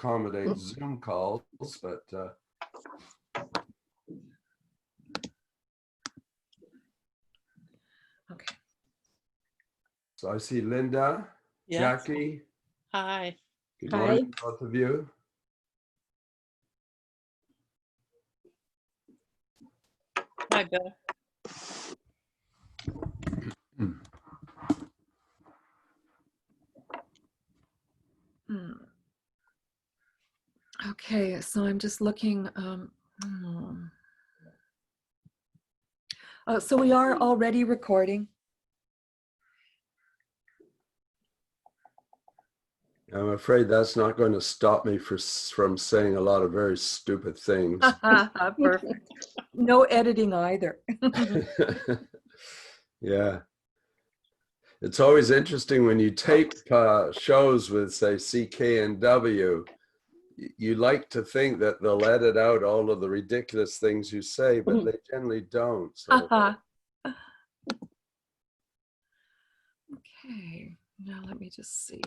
accommodate Zoom calls, but Okay. so I see Linda, Yes. Jackie. Hi. Good Hi. morning, both of you. Hi, Bill. Okay, so I'm just looking. So we are already recording. I'm afraid that's not going to stop me from saying a lot of very stupid things. Perfect. No editing either. Yeah. It's always interesting when you tape shows with, say, CK and W. You like to think that they'll edit out all of the ridiculous things you say, but they generally don't. So. Okay, now let me just see.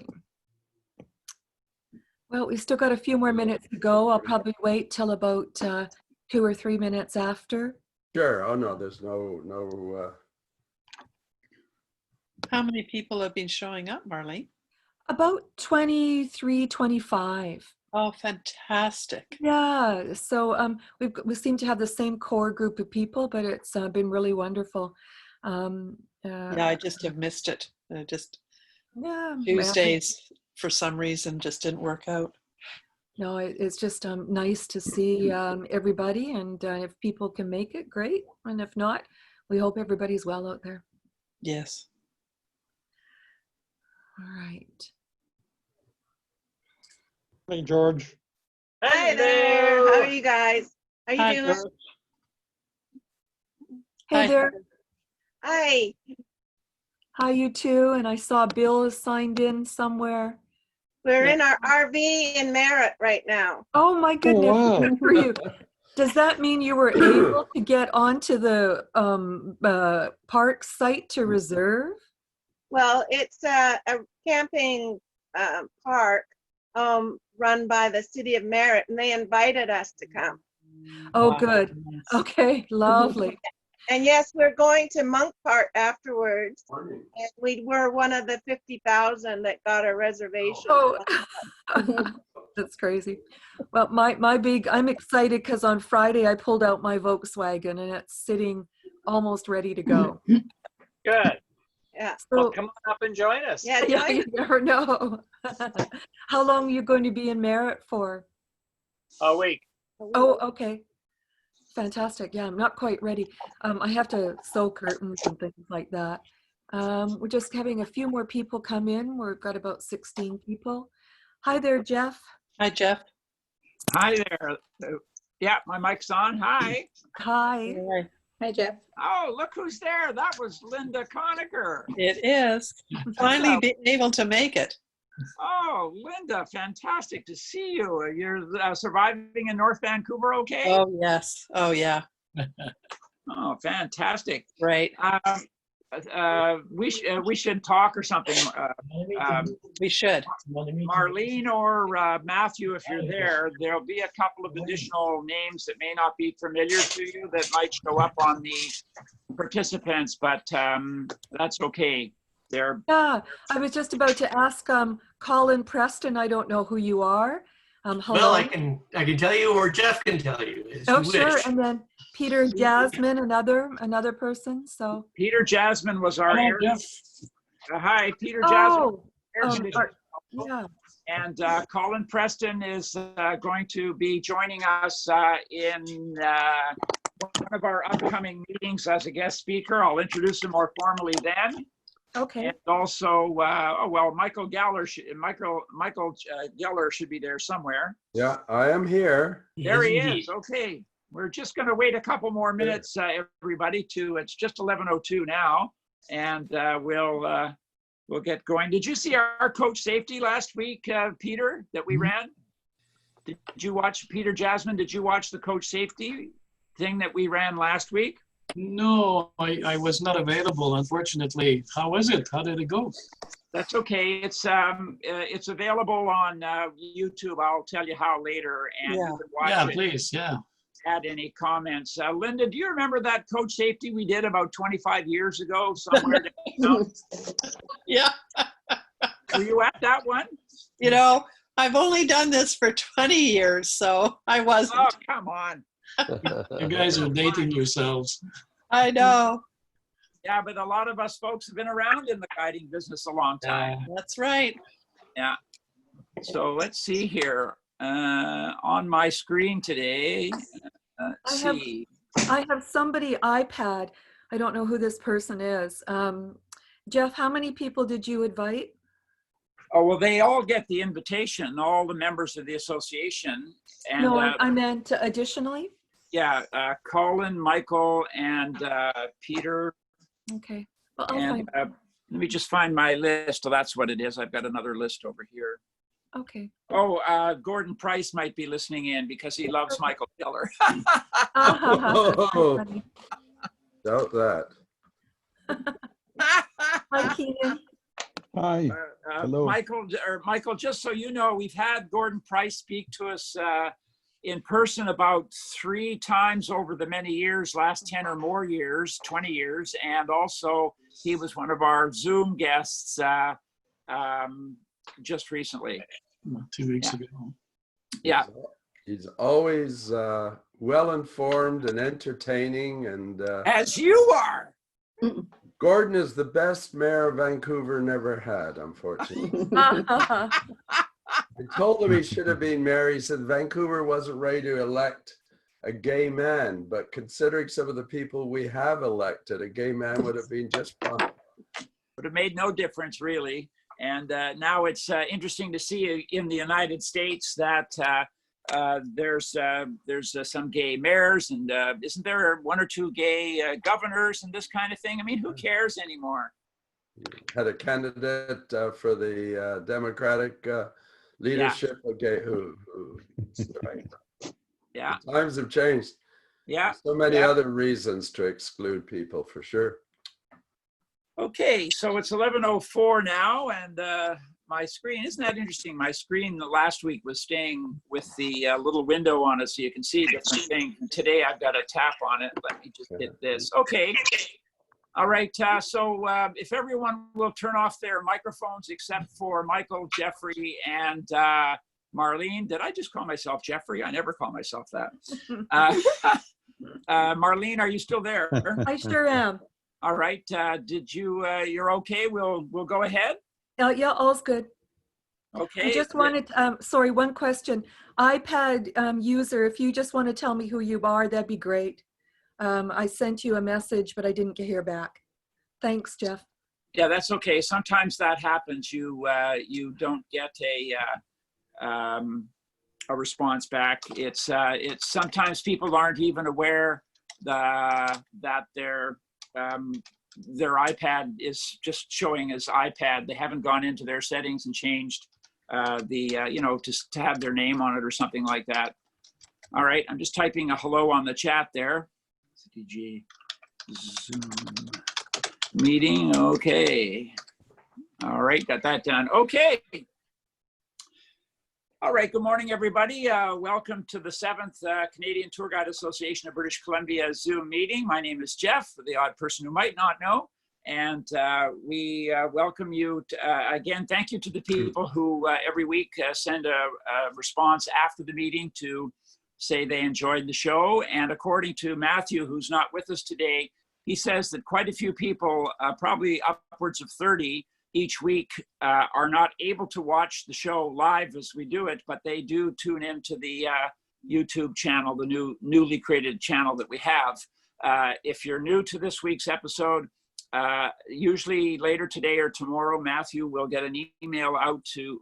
Well, we still got a few more minutes to go. I'll probably wait till about 2 or 3 minutes after. Sure. Oh no, there's no. How many people have been showing up, Marlene? About 23, 25. Oh, fantastic. Yeah, so we seem to have the same core group of people, but it's been really wonderful. Yeah, I just have missed it. Yeah, Tuesdays, for some reason, just didn't work out. no, it's just nice to see everybody, and if people can make it, great. And if not, we hope everybody's well out there. Yes. All right. Hey, George. Hi there. How are you guys? How you Hi, doing? George. Hey Hi. there. Hi. Hi, you too. And I saw Bill is signed in somewhere. We're Yeah. in our RV in Merritt right now. Oh my goodness, wow. good for you. Does that mean you were able to get onto the park site to reserve? Well, it's a camping park run by the city of Merritt, and they invited us to come. Oh, Wow. good. Okay, lovely. And yes, we're going to Monk Park afterwards. And we were one of the 50,000 that got a reservation. Oh, that's crazy. Well, I'm excited because on Friday I pulled out my Volkswagen and it's sitting almost ready to go. Good. Yeah. Well, So, come on up and join us. Yeah. yeah, join you never know. How long are you going to be in Merritt for? A week. Oh, okay. Fantastic. Yeah, I'm not quite ready. I have to sew curtains and things like that. We're just having a few more people come in. We've got about 16 people. Hi there, Jeff. Hi, Jeff. Hi there. Yeah, my mic's on. Hi. Hi. Hi, Jeff. Oh, look who's there. That was Linda Conacher. It is. Finally being able to make it. Oh, Linda, fantastic to see you. You're surviving in North Vancouver, okay? Oh, yes. Oh, yeah. Oh, fantastic. Right. We should talk or something. We should. Marlene or Matthew, if you're there, there'll be a couple of additional names that may not be familiar to you that might show up on the participants, but that's okay. They're Yeah, I was just about to ask Colin Preston. I don't know who you are. Hello. Well, I can tell you, or Jeff can tell you. Oh, sure. And then Peter Jasmine, another person. So. Peter Jasmine was our Hello, air. Jeff. Hi, Peter Jasmine. Oh, yeah. And Colin Preston is going to be joining us in one of our upcoming meetings as a guest speaker. I'll introduce him more formally then. Okay. And also, well, Michael Geller should be there somewhere. Yeah, I am here. There he indeed. is. Okay. We're just going to wait a couple more minutes, everybody, it's just 11:02 now, and we'll get going. Did you see our coach safety last week, Peter, that we ran? Did you watch, Peter Jasmine, did you watch the coach safety thing that we ran last week? No, I was not available, unfortunately. How was it? How did it go? That's okay. It's available on YouTube. I'll tell you how later, and Yeah. you can watch Yeah, it. please, yeah. Add any comments. Linda, do you remember that coach safety we did about 25 years ago somewhere down? Yeah. Were you at that one? You know, I've only done this for 20 years, so I wasn't. Oh, come on. You guys are dating yourselves. I know. Yeah, but a lot of us folks have been around in the guiding business a long time. That's right. Yeah. So let's see here. On my screen today, let's I have- see. I have somebody iPad. I don't know who this person is. Jeff, how many people did you invite? Oh, well, they all get the invitation, all the members of the association. And No, I meant additionally. yeah, Colin, Michael, and Peter. Okay. Well, I'll And find. let me just find my list. Oh, that's what it is. I've got another list over here. Okay. Oh, Gordon Price might be listening in because he loves Michael Keller. Oh, Funny. doubt that. Hi, Keenan. Hi. Hello. Michael, just so you know, we've had Gordon Price speak to us in person about 3 times over the many years, last 10 or more years, 20 years. And also he was one of our Zoom guests just recently. 2 weeks ago. Yeah. He's always well-informed and entertaining, and As you are. Gordon is the best mayor Vancouver never had, unfortunately. I told him he should have been mayor. He said Vancouver wasn't ready to elect a gay man, but considering some of the people we have elected, a gay man would have been just fine. Would have made no difference, really. And now it's interesting to see in the United States that there's some gay mayors, and isn't there 1 or 2 gay governors and this kind of thing? I mean, who cares anymore? Had a candidate for the Democratic leadership. Okay, who right. Yeah, The times have changed. yeah. So many Yeah. other reasons to exclude people, for sure. Okay, so it's 11:04 now, and my screen, isn't that interesting? My screen last week was staying with the little window on it so you can see different things. And today I've got a tap on it. Let me just hit this. Okay. All right, so if everyone will turn off their microphones except for Michael, Jeffrey, and Marlene. Did I just call myself Jeffrey? I never call myself that. Marlene, are you still there? I sure am. All right, you're okay? We'll go ahead. Yeah, all's good. Okay. I just wanted, sorry, one question. iPad user, if you just want to tell me who you are, that'd be great. I sent you a message, but I didn't hear back. Thanks, Jeff. Yeah, that's okay. Sometimes that happens. You don't get a response back. It's sometimes people aren't even aware that their iPad is just showing as iPad. They haven't gone into their settings and changed just to have their name on it or something like that. All right, I'm just typing a hello on the chat there. CTGA Zoom meeting, okay. All right, got that done. Okay. All right, good morning, everybody. Welcome to the 7th Canadian Tour Guide Association of British Columbia Zoom meeting. My name is Jeff, for the odd person who might not know. And we welcome you to, again, thank you to the people who every week send a response after the meeting to say they enjoyed the show. And according to Matthew, who's not with us today, he says that quite a few people, probably upwards of 30 each week, are not able to watch the show live as we do it, but they do tune into the YouTube channel, the newly created channel that we have. If you're new to this week's episode, usually later today or tomorrow, Matthew will get an email out to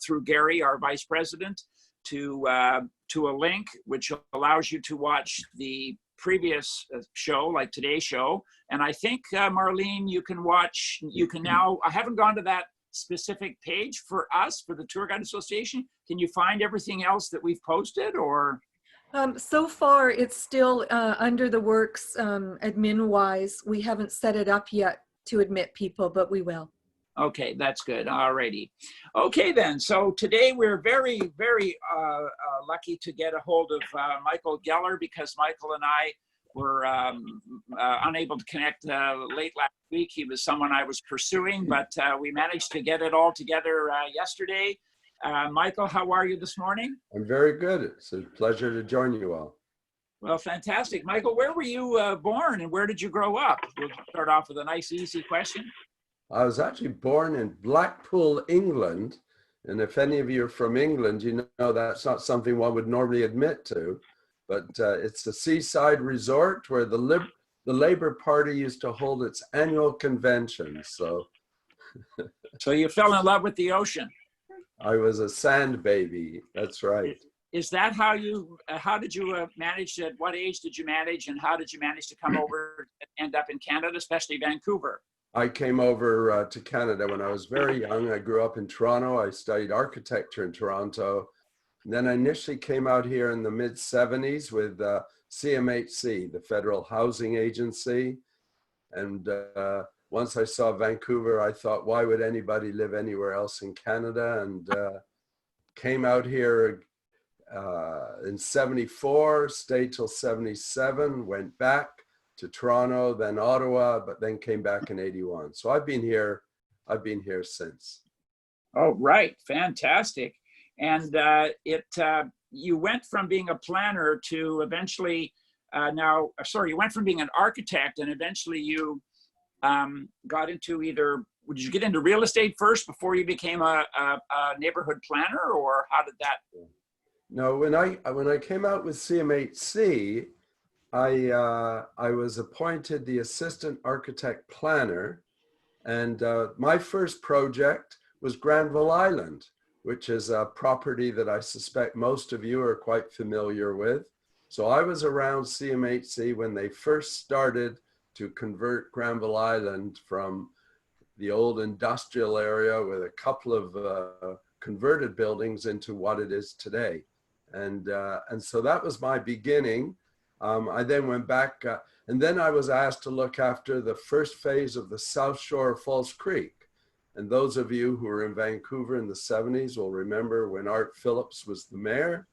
through Gary, our vice president, to a link which allows you to watch the previous show, like today's show. And I think, Marlene, you can now, I haven't gone to that specific page for us, for the Tour Guide Association. Can you find everything else that we've posted, or? So far, it's still under the works admin-wise. We haven't set it up yet to admit people, but we will. Okay, that's good. All righty. Okay, then. So today we're very, very lucky to get a hold of Michael Geller, because Michael and I were unable to connect late last week. He was someone I was pursuing, but we managed to get it all together yesterday. Michael, how are you this morning? I'm very good. It's a pleasure to join you all. Well, fantastic. Michael, where were you born and where did you grow up? We'll start off with a nice, easy question. I was actually born in Blackpool, England. And if any of you are from England, you know that's not something one would normally admit to. But it's a seaside resort where the Labour Party used to hold its annual convention. So you fell in love with the ocean. I was a sand baby. That's right. Is that how you, how did you manage, at what age did you manage, and how did you manage to come over and end up in Canada, especially Vancouver? I came over to Canada when I was very young. I grew up in Toronto. I studied architecture in Toronto. And then I initially came out here in the mid-70s with CMHC, the Federal Housing Agency. And once I saw Vancouver, I thought, why would anybody live anywhere else in Canada? And came out here in 74, stayed till 77, went back to Toronto, then Ottawa, but then came back in 81. So I've been here since. Oh, right. Fantastic. And you went from being a planner to eventually, you went from being an architect and eventually you got into did you get into real estate first before you became a neighborhood planner, or how did that? No, when I came out with CMHC, I was appointed the assistant architect planner, and my first project was Granville Island, which is a property that I suspect most of you are quite familiar with. So I was around CMHC when they first started to convert Granville Island from the old industrial area with a couple of converted buildings into what it is today. And so that was my beginning. I then went back and then I was asked to look after the first phase of the South Shore of False Creek. And those of you who were in Vancouver in the 70s will remember when Art Phillips was the mayor,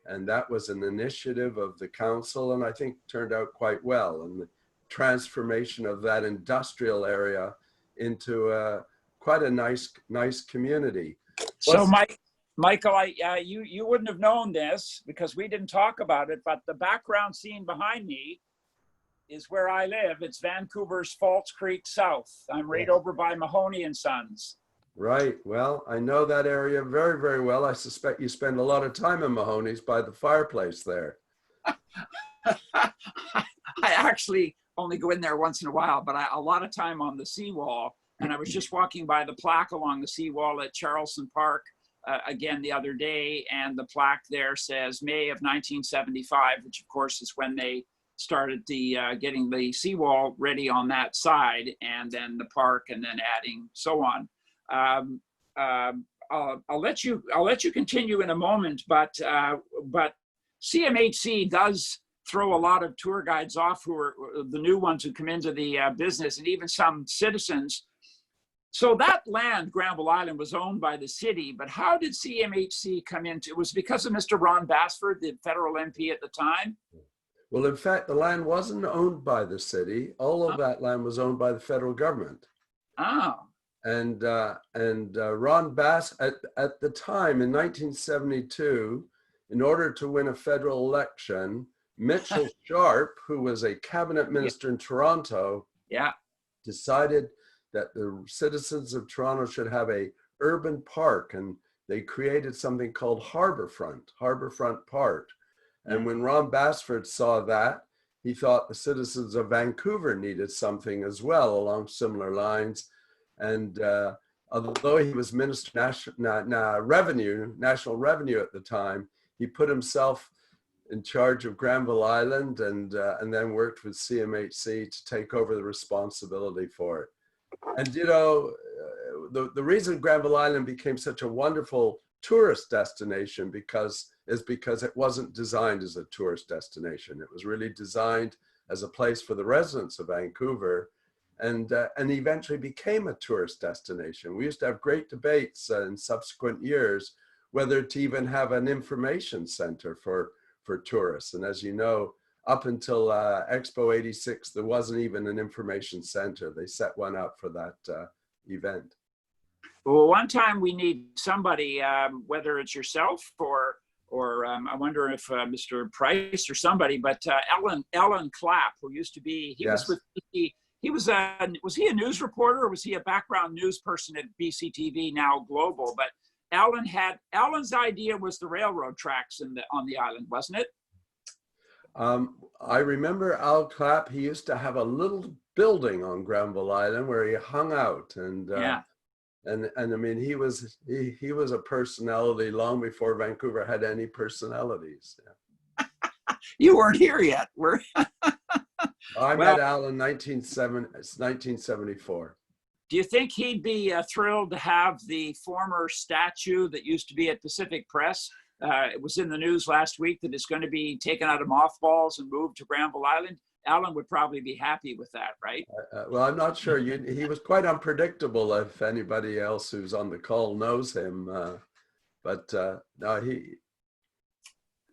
and that was an initiative of the council, and I think turned out quite well. And the transformation of that industrial area into quite a nice community. So Michael, you wouldn't have known this because we didn't talk about it, but the background scene behind me is where I live. It's Vancouver's False Creek South. I'm right over by Mahoney and Sons. Right. Well, I know that area very, very well. I suspect you spend a lot of time in Mahoney's by the fireplace there. I actually only go in there once in a while, but a lot of time on the seawall. And I was just walking by the plaque along the seawall at Charleston Park again the other day, and the plaque there says May of 1975, which of course is when they started the getting the seawall ready on that side, and then the park, and then adding so on. I'll let you continue in a moment, but CMHC does throw a lot of tour guides off who are the new ones who come into the business, and even some citizens. So that land, Granville Island, was owned by the city, but how did CMHC come into it? Was because of Mr. Ron Basford, the federal MP at the time? Well, in fact, the land wasn't owned by the city. All of that land was owned by the federal government. Oh. And Ron Bass, at the time in 1972, in order to win a federal election, Mitchell Sharp, who was a cabinet minister in Toronto, decided that the citizens of Toronto should have a urban park, and they created something called Harbourfront Park. And when Ron Basford saw that, he thought the citizens of Vancouver needed something as well along similar lines. And although he was Minister National Revenue at the time, he put himself in charge of Granville Island, and then worked with CMHC to take over the responsibility for it. And you know, the reason Granville Island became such a wonderful tourist destination is because it wasn't designed as a tourist destination. It was really designed as a place for the residents of Vancouver. and eventually became a tourist destination. We used to have great debates in subsequent years whether to even have an information center for tourists. And as you know, up until Expo 86, there wasn't even an information center. They set one up for that event. Well, one time we need somebody, whether it's yourself or I wonder if Mr. Price or somebody, but Ellen Clapp, who used to be, he was with was he a news reporter or was he a background news person at BC TV, now Global? But Alan's idea was the railroad tracks on the island, wasn't it? I remember Al Clapp. He used to have a little building on Granville Island where he hung out, and I mean, he was a personality long before Vancouver had any personalities. Yeah. You weren't here yet, were you? I met Al in 1974. Do you think he'd be thrilled to have the former statue that used to be at Pacific Press? It was in the news last week that it's going to be taken out of mothballs and moved to Granville Island. Alan would probably be happy with that, right? Well, I'm not sure. He was quite unpredictable, if anybody else who's on the call knows him. No,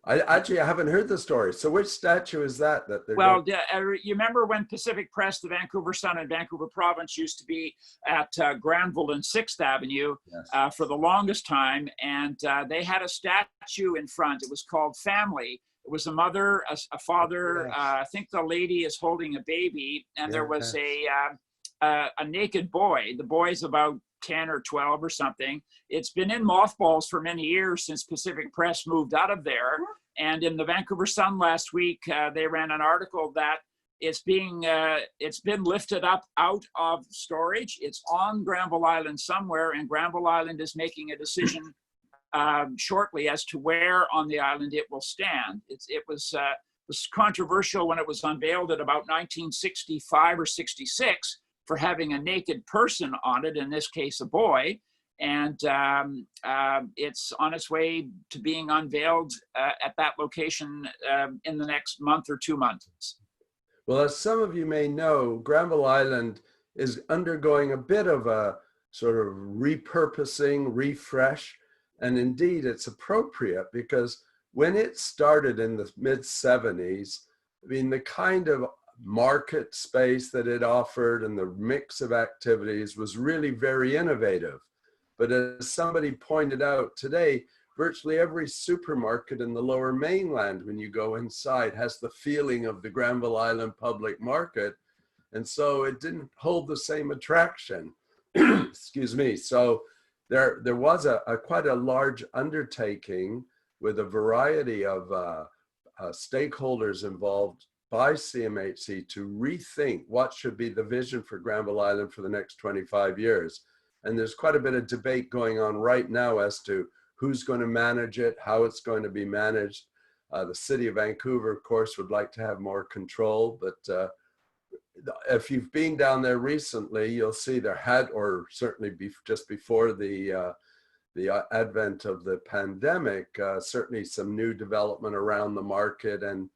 I haven't heard the story. So which statue is that they're well, you remember when Pacific Press, the Vancouver Sun and Vancouver Province used to be at Granville and 6th Avenue for the longest time. And they had a statue in front. It was called Family. It was a mother, a father. I think the lady is holding a baby, and there was a naked boy. The boy's about 10 or 12 or something. It's been in mothballs for many years since Pacific Press moved out of there. And in the Vancouver Sun last week, they ran an article that it's been lifted up out of storage. It's on Granville Island somewhere, and Granville Island is making a decision shortly as to where on the island it will stand. It was controversial when it was unveiled at about 1965 or 66 for having a naked person on it, in this case a boy, and it's on its way to being unveiled at that location in the next month or 2 months. Well, as some of you may know, Granville Island is undergoing a bit of a sort of repurposing, refresh. And indeed, it's appropriate because when it started in the mid-70s, I mean, the kind of market space that it offered and the mix of activities was really very innovative. But as somebody pointed out today, virtually every supermarket in the Lower Mainland, when you go inside, has the feeling of the Granville Island public market. And so it didn't hold the same attraction. Excuse me. So there was quite a large undertaking with a variety of stakeholders involved by CMHC to rethink what should be the vision for Granville Island for the next 25 years. And there's quite a bit of debate going on right now as to who's going to manage it, how it's going to be managed. The city of Vancouver, of course, would like to have more control, but if you've been down there recently, you'll see there had, or certainly just before the advent of the pandemic, certainly some new development around the market, and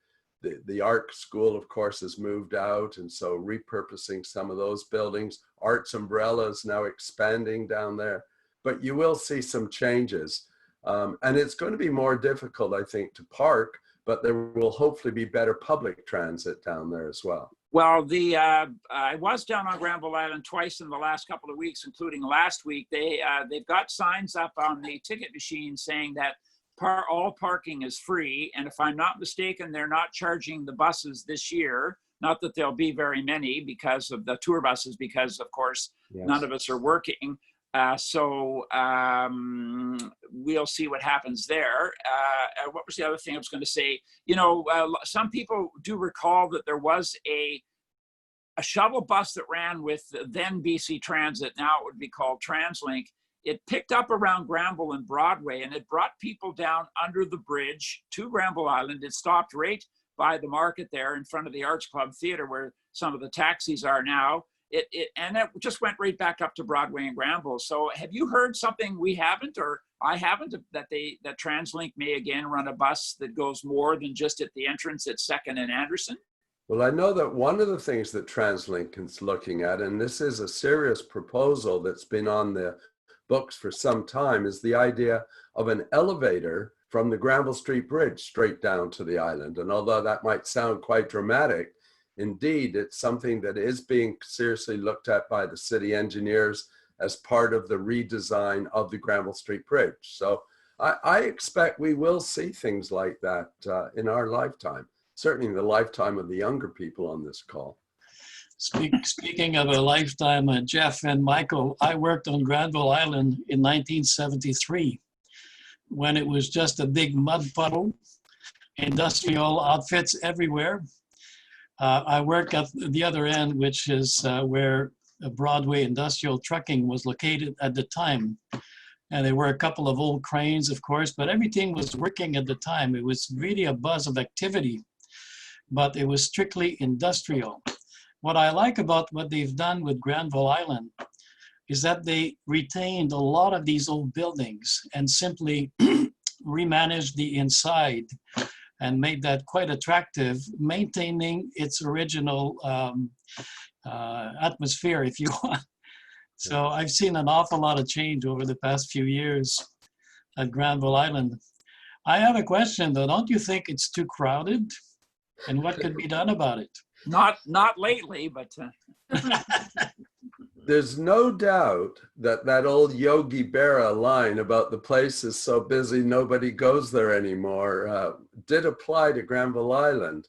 the art school, of course, has moved out, and so repurposing some of those buildings. Arts Umbrella is now expanding down there, but you will see some changes. And it's going to be more difficult, I think, to park, but there will hopefully be better public transit down there as well. Well, I was down on Granville Island twice in the last couple of weeks, including last week. They've got signs up on the ticket machine saying that all parking is free. And if I'm not mistaken, they're not charging the buses this year. Not that there'll be very many because of the tour buses, because of course, none of us are working. So we'll see what happens there. What was the other thing I was going to say? You know, some people do recall that there was a shuttle bus that ran with then BC Transit, now it would be called TransLink. It picked up around Granville and Broadway, and it brought people down under the bridge to Granville Island. It stopped right by the market there in front of the Arts Club Theatre, where some of the taxis are now. And it just went right back up to Broadway and Granville. So have you heard something we haven't, or I haven't, that TransLink may again run a bus that goes more than just at the entrance at 2nd and Anderson? Well, I know that one of the things that TransLink is looking at, and this is a serious proposal that's been on the books for some time, is the idea of an elevator from the Granville Street Bridge straight down to the island. And although that might sound quite dramatic, indeed, it's something that is being seriously looked at by the city engineers as part of the redesign of the Granville Street Bridge. So I expect we will see things like that in our lifetime, certainly in the lifetime of the younger people on this call. Speaking of a lifetime, Jeff and Michael, I worked on Granville Island in 1973 when it was just a big mud puddle, industrial outfits everywhere. I worked at the other end, which is where Broadway Industrial Trucking was located at the time. And there were a couple of old cranes, of course, but everything was working at the time. It was really a buzz of activity, but it was strictly industrial. What I like about what they've done with Granville Island is that they retained a lot of these old buildings and simply remanaged the inside and made that quite attractive, maintaining its original atmosphere, if you want. So I've seen an awful lot of change over the past few years at Granville Island. I have a question though. Don't you think it's too crowded? And what could be done about it? Not lately, but There's no doubt that that old Yogi Berra line about the place is so busy nobody goes there anymore did apply to Granville Island.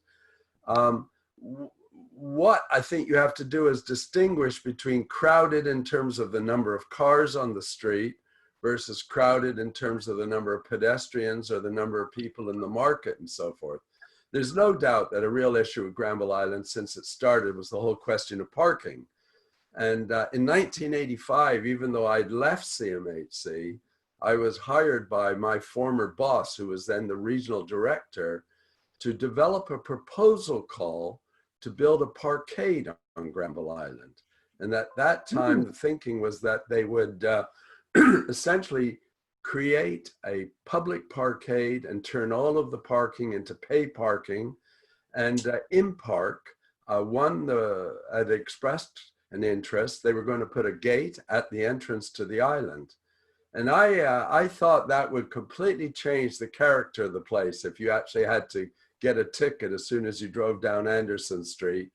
What I think you have to do is distinguish between crowded in terms of the number of cars on the street versus crowded in terms of the number of pedestrians or the number of people in the market and so forth. There's no doubt that a real issue with Granville Island since it started was the whole question of parking. And in 1985, even though I'd left CMHC, I was hired by my former boss, who was then the regional director, to develop a proposal call to build a parkade on Granville Island. And at that time, the thinking was that they would essentially create a public parkade and turn all of the parking into pay parking. And in park, one had expressed an interest. They were going to put a gate at the entrance to the island. And I thought that would completely change the character of the place if you actually had to get a ticket as soon as you drove down Anderson Street.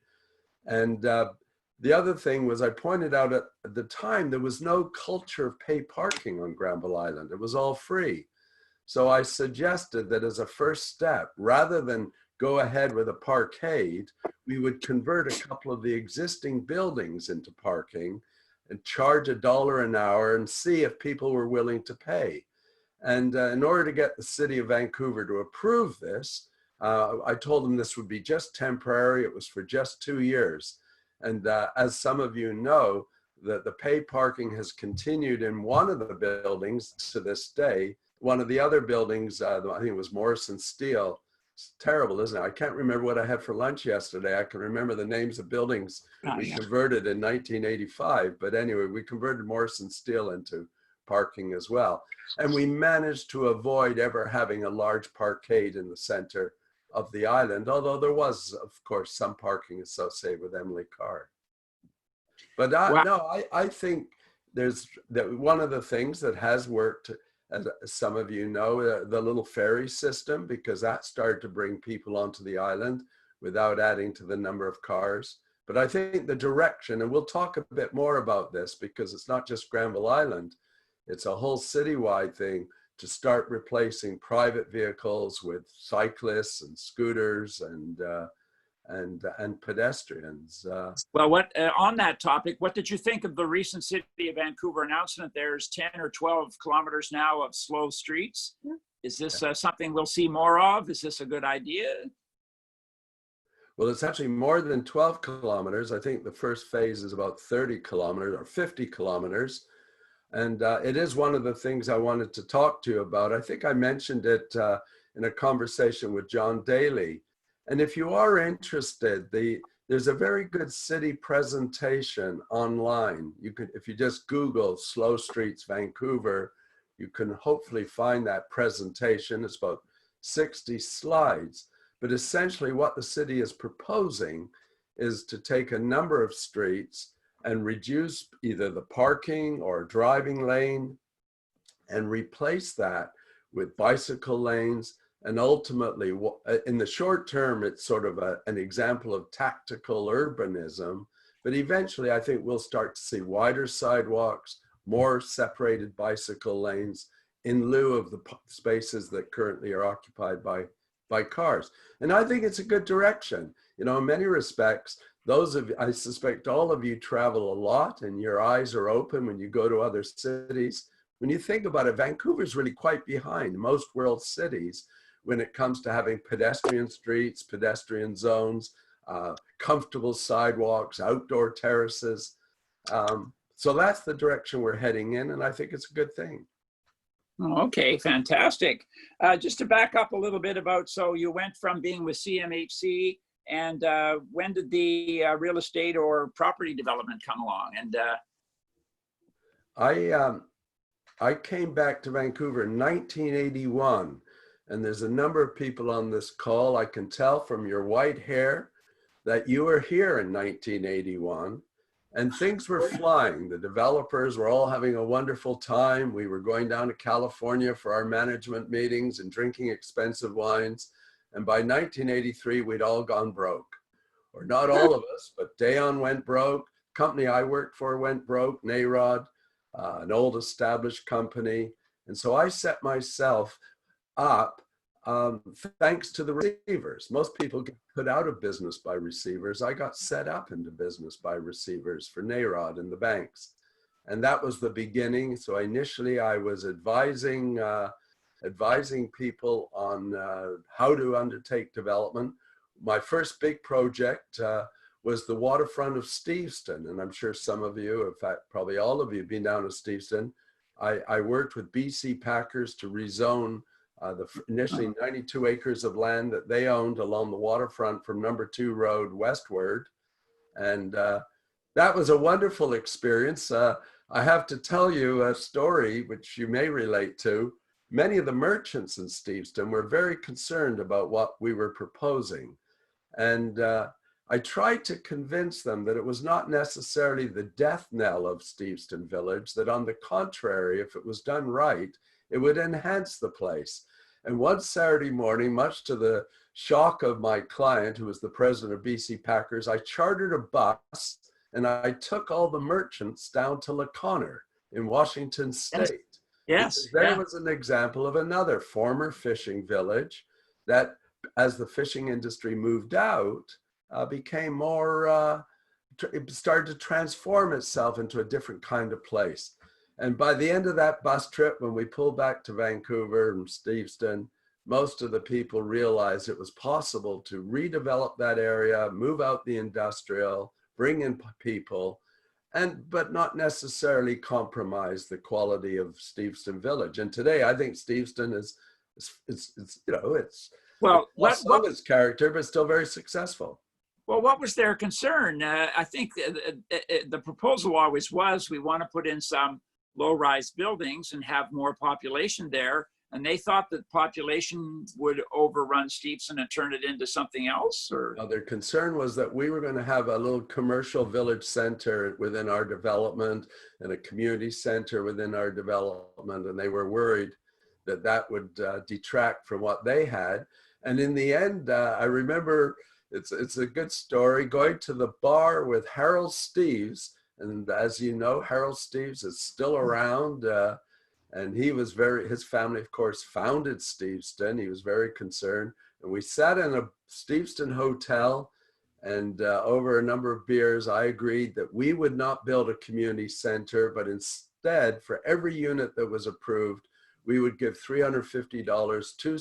And the other thing was I pointed out at the time, there was no culture of pay parking on Granville Island. It was all free. So I suggested that as a first step, rather than go ahead with a parkade, we would convert a couple of the existing buildings into parking and charge $1 an hour and see if people were willing to pay. And in order to get the city of Vancouver to approve this, I told them this would be just temporary. It was for just 2 years. And as some of you know, the pay parking has continued in one of the buildings to this day. One of the other buildings, I think it was Morrison Steel. It's terrible, isn't it? I can't remember what I had for lunch yesterday. I can remember the names of buildings we converted in 1985. But anyway, we converted Morrison Steel into parking as well. And we managed to avoid ever having a large parkade in the center of the island, although there was, of course, some parking associated with Emily Carr. But no, I think there's that one of the things that has worked, as some of you know, the little ferry system, because that started to bring people onto the island without adding to the number of cars. But I think the direction, and we'll talk a bit more about this because it's not just Granville Island, it's a whole citywide thing, to start replacing private vehicles with cyclists and scooters and pedestrians. Well, on that topic, what did you think of the recent City of Vancouver announcement? There's 10 or 12 kilometers now of slow streets. Is this something we'll see more of? Is this a good idea? Well, it's actually more than 12 kilometers. I think the first phase is about 30 kilometers or 50 kilometers. And it is one of the things I wanted to talk to you about. I think I mentioned it in a conversation with John Daly. And if you are interested, there's a very good city presentation online. You can, if you just Google Slow Streets Vancouver, you can hopefully find that presentation. It's about 60 slides. But essentially what the city is proposing is to take a number of streets and reduce either the parking or driving lane and replace that with bicycle lanes. And ultimately, in the short term, it's sort of an example of tactical urbanism. But eventually, I think we'll start to see wider sidewalks, more separated bicycle lanes in lieu of the spaces that currently are occupied by cars. And I think it's a good direction. You know, in many respects, those of, I suspect all of you travel a lot and your eyes are open when you go to other cities. When you think about it, Vancouver's really quite behind most world cities when it comes to having pedestrian streets, pedestrian zones, comfortable sidewalks, outdoor terraces. So that's the direction we're heading in, and I think it's a good thing. Okay, fantastic. Just to back up a little bit about, so you went from being with CMHC, and when did the real estate or property development come along? And I came back to Vancouver in 1981, and there's a number of people on this call. I can tell from your white hair that you were here in 1981, and things were flying. The developers were all having a wonderful time. We were going down to California for our management meetings and drinking expensive wines. And by 1983, we'd all gone broke. Or not all of us, but Dayon went broke. Company I worked for went broke, NAROD, an old established company. And so I set myself up thanks to the receivers. Most people get put out of business by receivers. I got set up into business by receivers for NAROD and the banks. And that was the beginning. So initially I was advising people on how to undertake development. My first big project was the waterfront of Steveston. And I'm sure some of you, in fact, probably all of you have been down to Steveston. I worked with BC Packers to rezone the initially 92 acres of land that they owned along the waterfront from number 2 road westward. And that was a wonderful experience. I have to tell you a story which you may relate to. Many of the merchants in Steveston were very concerned about what we were proposing. And I tried to convince them that it was not necessarily the death knell of Steveston Village, that on the contrary, if it was done right, it would enhance the place. And one Saturday morning, much to the shock of my client, who was the president of BC Packers, I chartered a bus and I took all the merchants down to LaConner in Washington State. yes, There was an example of another former fishing village that, as the fishing industry moved out, became more, it started to transform itself into a different kind of place. And by the end of that bus trip, when we pulled back to Vancouver and Steveston, most of the people realized it was possible to redevelop that area, move out the industrial, bring in people, but not necessarily compromise the quality of Steveston Village. And today, I think Steveston is you know, it's well, lost some of its character, but still very successful. well, what was their concern? I think the proposal always was, we want to put in some low-rise buildings and have more population there. And they thought that population would overrun Steveston and turn it into something else? Or Their concern was that we were going to have a little commercial village center within our development and a community center within our development. And they were worried that that would detract from what they had. And in the end, I remember, it's a good story, going to the bar with Harold Steves. And as you know, Harold Steves is still around. And he was his family, of course, founded Steveston. He was very concerned. And we sat in a Steveston hotel, and over a number of beers, I agreed that we would not build a community center, but instead, for every unit that was approved, we would give $350 to,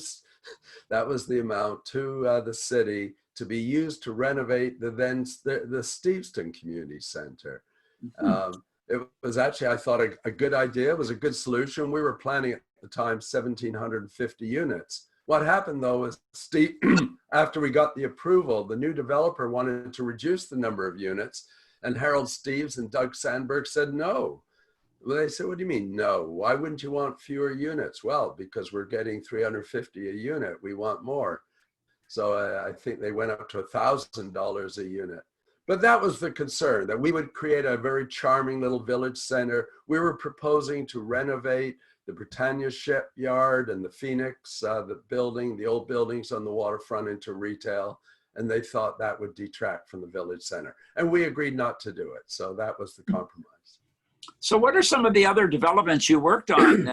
that was the amount, to the city to be used to renovate the Steveston Community Center. It was actually, I thought, a good idea. It was a good solution. We were planning at the time 1,750 units. What happened though was, after we got the approval, the new developer wanted to reduce the number of units, and Harold Steves and Doug Sandberg said no. Well, they said, what do you mean no? Why wouldn't you want fewer units? Well, because we're getting 350 a unit. We want more. So I think they went up to $1,000 a unit. But that was the concern, that we would create a very charming little village center. We were proposing to renovate the Britannia shipyard and the Phoenix, the building, the old buildings on the waterfront into retail. And they thought that would detract from the village center. And we agreed not to do it. So that was the compromise. So what are some of the other developments you worked on?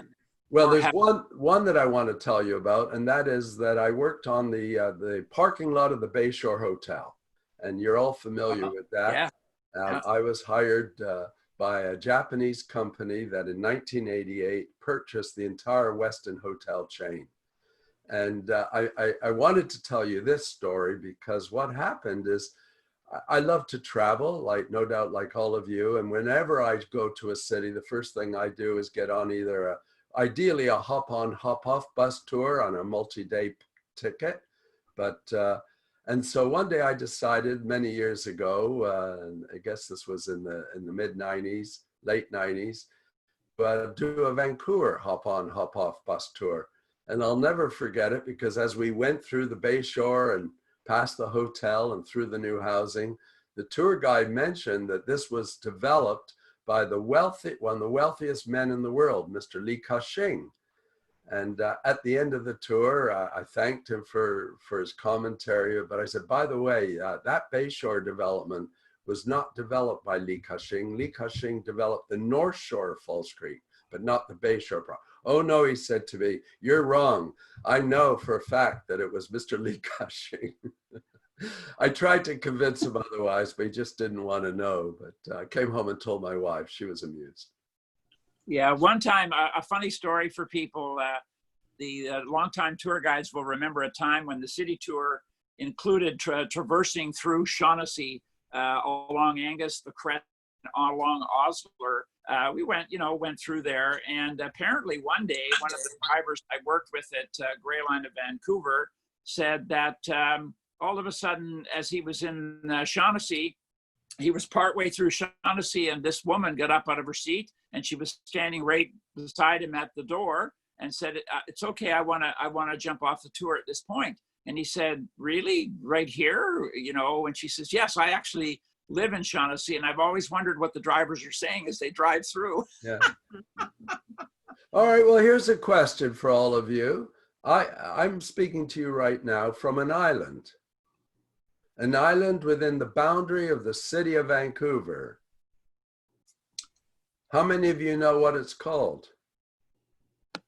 Well, there's one that I want to tell you about, and that is that I worked on the parking lot of the Bayshore Hotel. And you're all familiar with that. Yeah. I was hired by a Japanese company that in 1988 purchased the entire Westin hotel chain. And I wanted to tell you this story because what happened is I love to travel, like no doubt like all of you. And whenever I go to a city, the first thing I do is get on either ideally a hop-on, hop-off bus tour on a multi-day ticket. And so one day I decided many years ago, and I guess this was in the mid 90s, late 90s, but do a Vancouver hop-on, hop-off bus tour. And I'll never forget it because as we went through the Bayshore and past the hotel and through the new housing, the tour guide mentioned that this was developed by one of the wealthiest men in the world, Mr. Li Ka-shing. And at the end of the tour, I thanked him for his commentary, but I said, by the way, that Bayshore development was not developed by Li Ka-shing. Li Ka-shing developed the North Shore of Falls Creek, but not the Bayshore. Oh no, he said to me, you're wrong. I know for a fact that it was Mr. Li Ka-shing. I tried to convince him otherwise, but he just didn't want to know. But I came home and told my wife. She was amused. Yeah, one time, a funny story for people, the longtime tour guides will remember a time when the city tour included traversing through Shaughnessy, along Angus, the Crest, along Osler. We went through there, and apparently one day, one of the drivers I worked with at Grey Line of Vancouver said that all of a sudden, as he was in Shaughnessy, he was partway through Shaughnessy, and this woman got up out of her seat, and she was standing right beside him at the door, and said, "It's okay. I want to jump off the tour at this point." And he said, "Really, right here?" And she says, "Yes, I actually live in Shaughnessy, and I've always wondered what the drivers are saying as they drive through." Yeah. All right. Well, here's a question for all of you. I'm speaking to you right now from an island within the boundary of the city of Vancouver. How many of you know what it's called?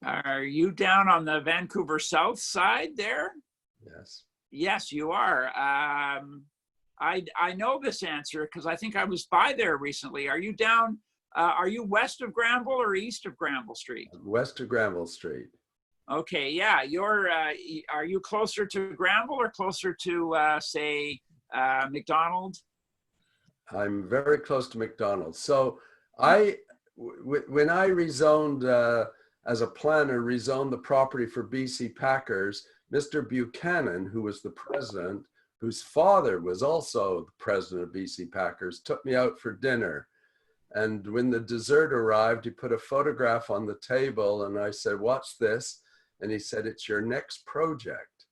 Are you down on the Vancouver south side there? Yes. Yes, you are. I know this answer because I think I was by there recently. Are you down? Are you west of Granville or east of Granville Street? West of Granville Street. Okay, yeah. You're. Are you closer to Granville or closer to say McDonald? I'm very close to McDonald. So when I rezoned as a planner, rezoned the property for BC Packers, Mr. Buchanan, who was the president, whose father was also the president of BC Packers, took me out for dinner. And when the dessert arrived, he put a photograph on the table and I said, "What's this?" And he said, "It's your next project."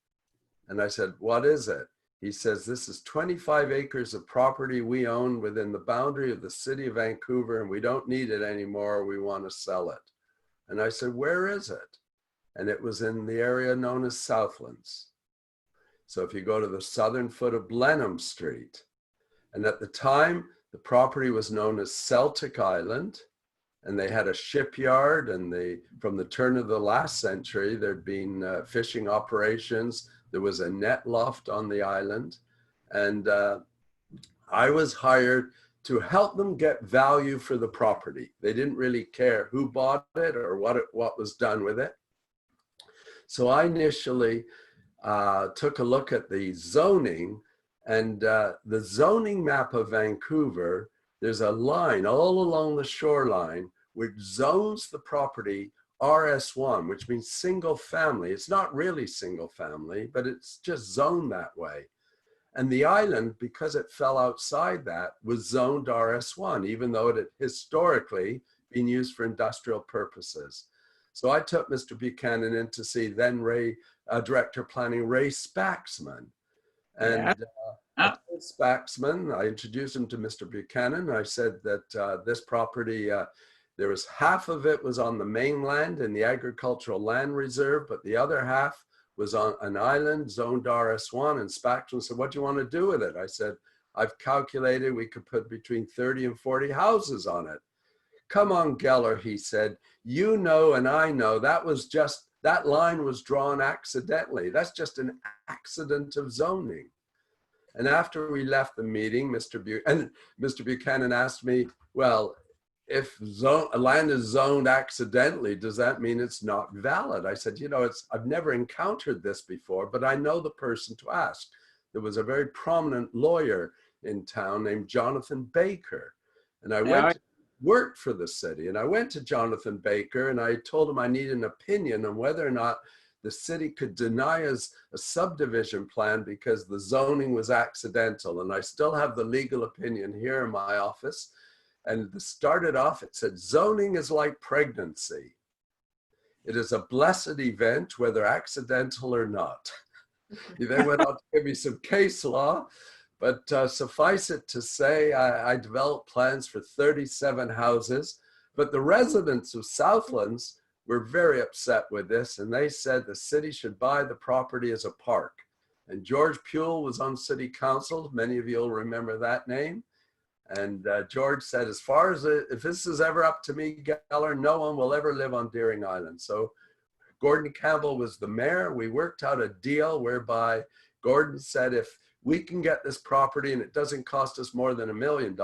And I said, "What is it?" He says, "This is 25 acres of property we own within the boundary of the city of Vancouver, and we don't need it anymore. We want to sell it." And I said, "Where is it?" And it was in the area known as Southlands. So if you go to the southern foot of Blenheim Street, and at the time, the property was known as Celtic Island, and they had a shipyard, and from the turn of the last century, there'd been fishing operations. There was a net loft on the island, and I was hired to help them get value for the property. They didn't really care who bought it or what was done with it. So I initially took a look at the zoning, and the zoning map of Vancouver, there's a line all along the shoreline which zones the property RS1, which means single family. It's not really single family, but it's just zoned that way. And the island, because it fell outside that, was zoned RS1, even though it had historically been used for industrial purposes. So I took Mr. Buchanan in to see then Ray Director of Planning, Ray Spaxman. And Yeah. I told Spaxman, I introduced him to Mr. Buchanan. I said that this property, there was half of it was on the mainland in the agricultural land reserve, but the other half was on an island zoned RS1. And Spaxman said, what do you want to do with it? I said, I've calculated we could put between 30 and 40 houses on it. Come on, Geller, he said, you know and I know that was just, that line was drawn accidentally. That's just an accident of zoning. And after we left the meeting, Mr. Buchanan asked me, well, if land is zoned accidentally, does that mean it's not valid? I said, you know, I've never encountered this before, but I know the person to ask. There was a very prominent lawyer in town named Jonathan Baker. And I worked for the city, and I went to Jonathan Baker and I told him I need an opinion on whether or not the city could deny us a subdivision plan because the zoning was accidental. And I still have the legal opinion here in my office. And it started off, it said, zoning is like pregnancy. It is a blessed event, whether accidental or not. He then went on to give me some case law, but suffice it to say, I developed plans for 37 houses, but the residents of Southlands were very upset with this, and they said the city should buy the property as a park. And George Puel was on city council. Many of you will remember that name. And George said, as far as if this is ever up to me, Geller, no one will ever live on Deering Island. So Gordon Campbell was the mayor. We worked out a deal whereby Gordon said, if we can get this property and it doesn't cost us more than $1 million,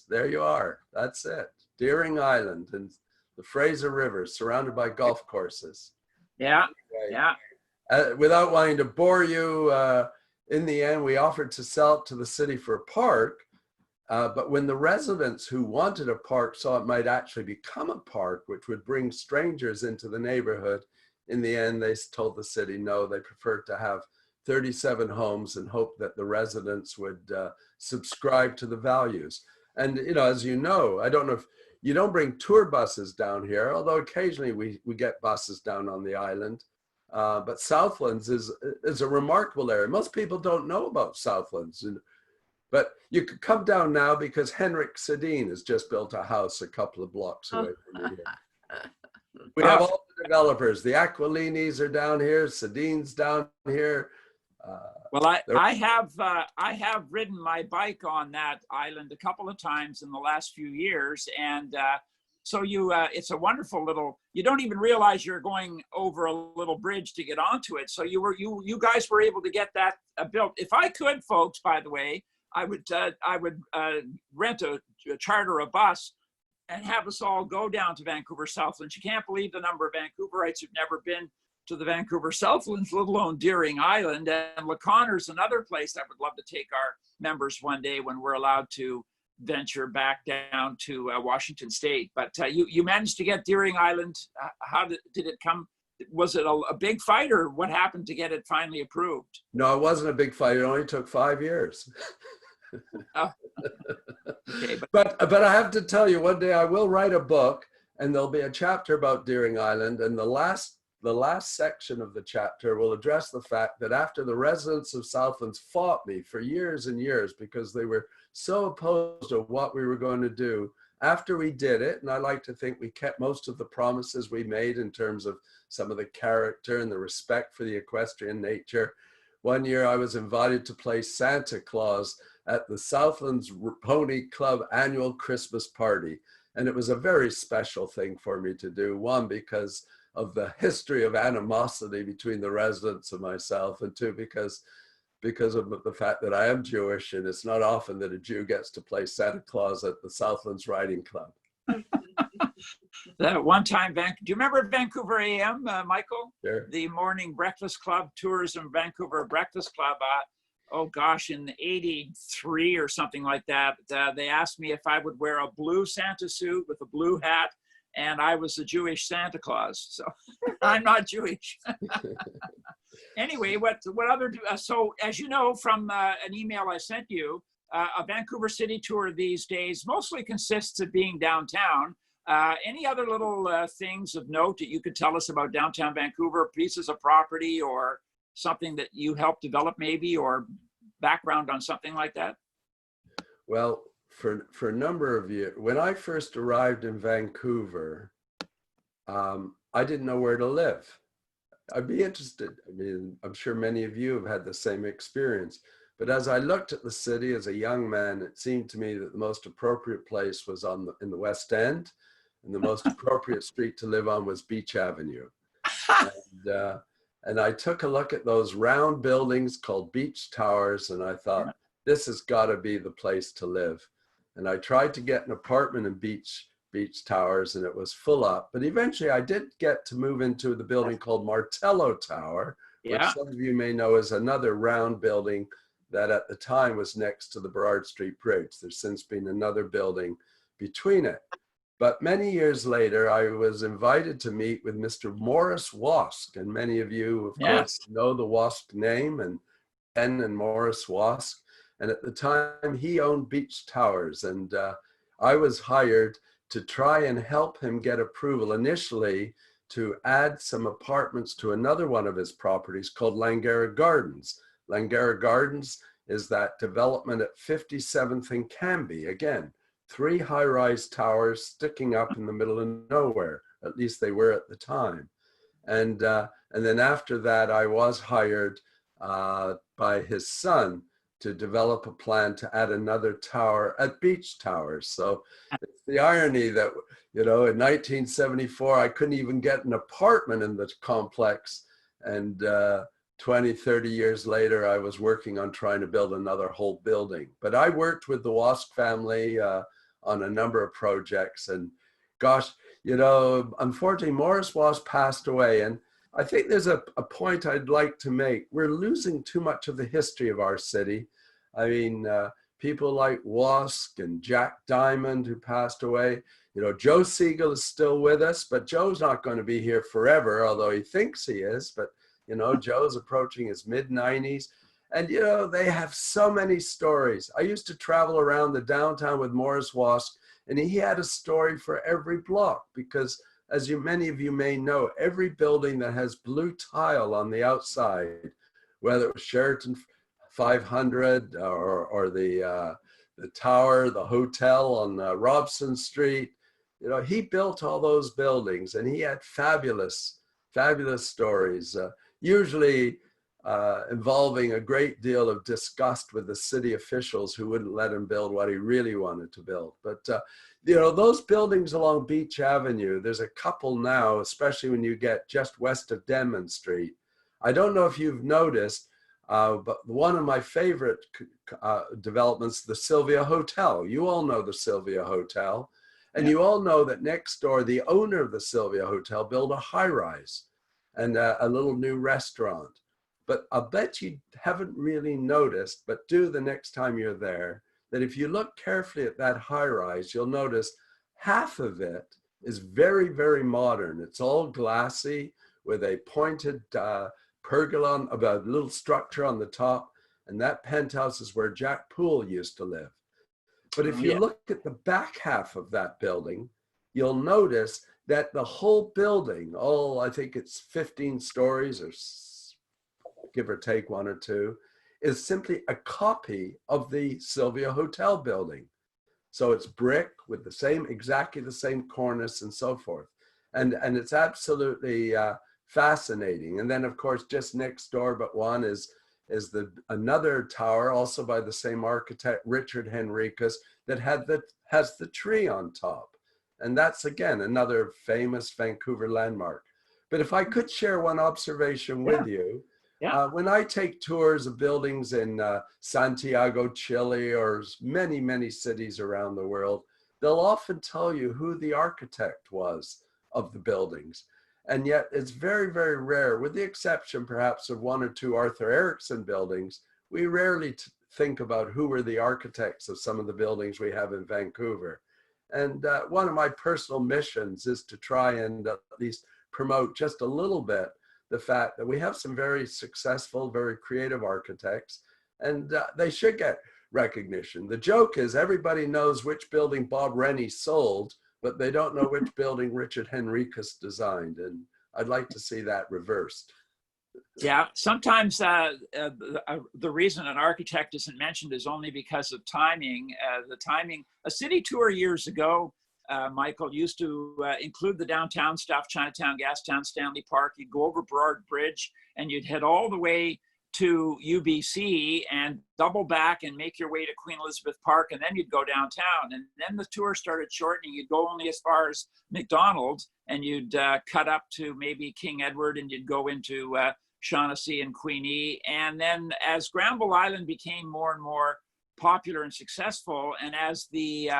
there you are. That's it. Deering Island and the Fraser River, surrounded by golf courses. Yeah, anyway, without wanting to bore you, in the end, we offered to sell it to the city for a park. But when the residents who wanted a park saw it might actually become a park, which would bring strangers into the neighborhood, in the end, they told the city, no, they preferred to have 37 homes and hope that the residents would subscribe to the values. And, you know, as you know, I don't know if you don't bring tour buses down here, although occasionally we get buses down on the island. But Southlands is a remarkable area. Most people don't know about Southlands. But you could come down now because Henrik Sedin has just built a house a couple of blocks away from here. We have all the developers. The Aquilinis are down here. Sedin's down here. Well, I have ridden my bike on that island a couple of times in the last few years, and so it's a wonderful little. You don't even realize you're going over a little bridge to get onto it. So you guys were able to get that built. If I could, folks, by the way, I would rent charter a bus and have us all go down to Vancouver Southlands. You can't believe the number of Vancouverites who've never been to the Vancouver Southlands, let alone Deering Island. And LaConner's another place I would love to take our members one day when we're allowed to venture back down to Washington State. But you managed to get Deering Island. How did it come? Was it a big fight, or what happened to get it finally approved? No, it wasn't a big fight. It only took 5 years. Oh. Okay, but I have to tell you, one day I will write a book, and there'll be a chapter about Deering Island, and the last section of the chapter will address the fact that after the residents of Southlands fought me for years and years because they were so opposed to what we were going to do, after we did it, and I like to think we kept most of the promises we made in terms of some of the character and the respect for the equestrian nature. One year I was invited to play Santa Claus at the Southlands Pony Club annual Christmas party. And it was a very special thing for me to do. One, because of the history of animosity between the residents and myself, and two, because of the fact that I am Jewish, and it's not often that a Jew gets to play Santa Claus at the Southlands Riding Club. That one time, do you remember Vancouver AM, Michael? Sure. The morning breakfast club, Tourism Vancouver Breakfast Club. Oh gosh, in '83 or something like that, they asked me if I would wear a blue Santa suit with a blue hat, and I was a Jewish Santa Claus. So I'm not Jewish. Anyway, what other? So as you know from an email I sent you, a Vancouver city tour these days mostly consists of being downtown. Any other little things of note that you could tell us about downtown Vancouver, pieces of property or something that you helped develop maybe, or background on something like that? Well, for a number of years, when I first arrived in Vancouver, I didn't know where to live. I'd be interested. I mean, I'm sure many of you have had the same experience. But as I looked at the city as a young man, it seemed to me that the most appropriate place was in the West End, and the most appropriate street to live on was Beach Avenue. And I took a look at those round buildings called beach towers, and I thought, this has got to be the place to live. And I tried to get an apartment in beach towers, and it was full up. But eventually I did get to move into the building called Martello Tower, which some of you may know is another round building that at the time was next to the Burrard Street Bridge. There's since been another building between it. But many years later, I was invited to meet with Mr. Morris Wosk, and many of you, of course, know the Wosk name, and Ben and Morris Wosk. And at the time, he owned Beach Towers, and I was hired to try and help him get approval initially to add some apartments to another one of his properties called Langara Gardens. Langara Gardens is that development at 57th and Cambie. Again, 3 high-rise towers sticking up in the middle of nowhere. At least they were at the time. And then after that, I was hired by his son to develop a plan to add another tower at Beach Towers. So it's the irony that, you know, in 1974, I couldn't even get an apartment in the complex. And 20, 30 years later, I was working on trying to build another whole building. But I worked with the Wosk family on a number of projects. And gosh, you know, unfortunately, Morris Wosk passed away. And I think there's a point I'd like to make. We're losing too much of the history of our city. I mean, people like Wosk and Jack Diamond, who passed away. You know, Joe Siegel is still with us, but Joe's not going to be here forever, although he thinks he is. But, you know, Joe's approaching his mid-90s. And, you know, they have so many stories. I used to travel around the downtown with Morris Wosk, and he had a story for every block because, as many of you may know, every building that has blue tile on the outside, whether it was Sheraton 500 or the tower, the hotel on Robson Street, you know, he built all those buildings, and he had fabulous stories, usually involving a great deal of disgust with the city officials who wouldn't let him build what he really wanted to build. But you know, those buildings along Beach Avenue, there's a couple now, especially when you get just west of Denman Street. I don't know if you've noticed, but one of my favorite developments, the Sylvia Hotel. You all know the Sylvia Hotel. And you all know that next door, the owner of the Sylvia Hotel built a high-rise and a little new restaurant. But I'll bet you haven't really noticed, but do the next time you're there, that if you look carefully at that high-rise, you'll notice half of it is very, very modern. It's all glassy with a pointed pergola, about a little structure on the top, and that penthouse is where Jack Poole used to live. But if you look at the back half of that building, you'll notice that the whole building, I think it's 15 stories or give or take 1 or 2, is simply a copy of the Sylvia Hotel building. So it's brick with exactly the same cornice and so forth. And it's absolutely fascinating. And then of course, just next door but one is another tower, also by the same architect, Richard Henricus, that has the tree on top. And that's, again, another famous Vancouver landmark. But if I could share one observation with you, when I take tours of buildings in Santiago, Chile, or many, many cities around the world, they'll often tell you who the architect was of the buildings. And yet it's very, very rare, with the exception perhaps of 1 or 2 Arthur Erickson buildings, we rarely think about who were the architects of some of the buildings we have in Vancouver. And one of my personal missions is to try and at least promote just a little bit the fact that we have some very successful, very creative architects, and they should get recognition. The joke is everybody knows which building Bob Rennie sold, but they don't know which building Richard Henricus designed. And I'd like to see that reversed. Yeah, sometimes the reason an architect isn't mentioned is only because of timing. The timing, a city tour years ago, Michael, used to include the downtown stuff, Chinatown, Gastown, Stanley Park. You'd go over Burrard Bridge and you'd head all the way to UBC and double back and make your way to Queen Elizabeth Park, and then you'd go downtown. And then the tour started shortening. You'd go only as far as McDonald's, and you'd cut up to maybe King Edward, and you'd go into Shaughnessy and Queenie. And then as Granville Island became more and more popular and successful, and as the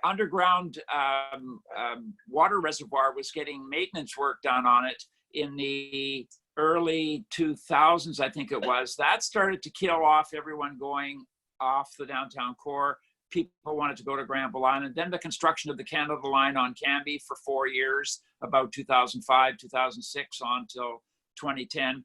underground water reservoir was getting maintenance work done on it in the early 2000s, I think it was, that started to kill off everyone going off the downtown core. People wanted to go to Granville Island. Then the construction of the Canada Line on Cambie for 4 years, about 2005, 2006 on till 2010.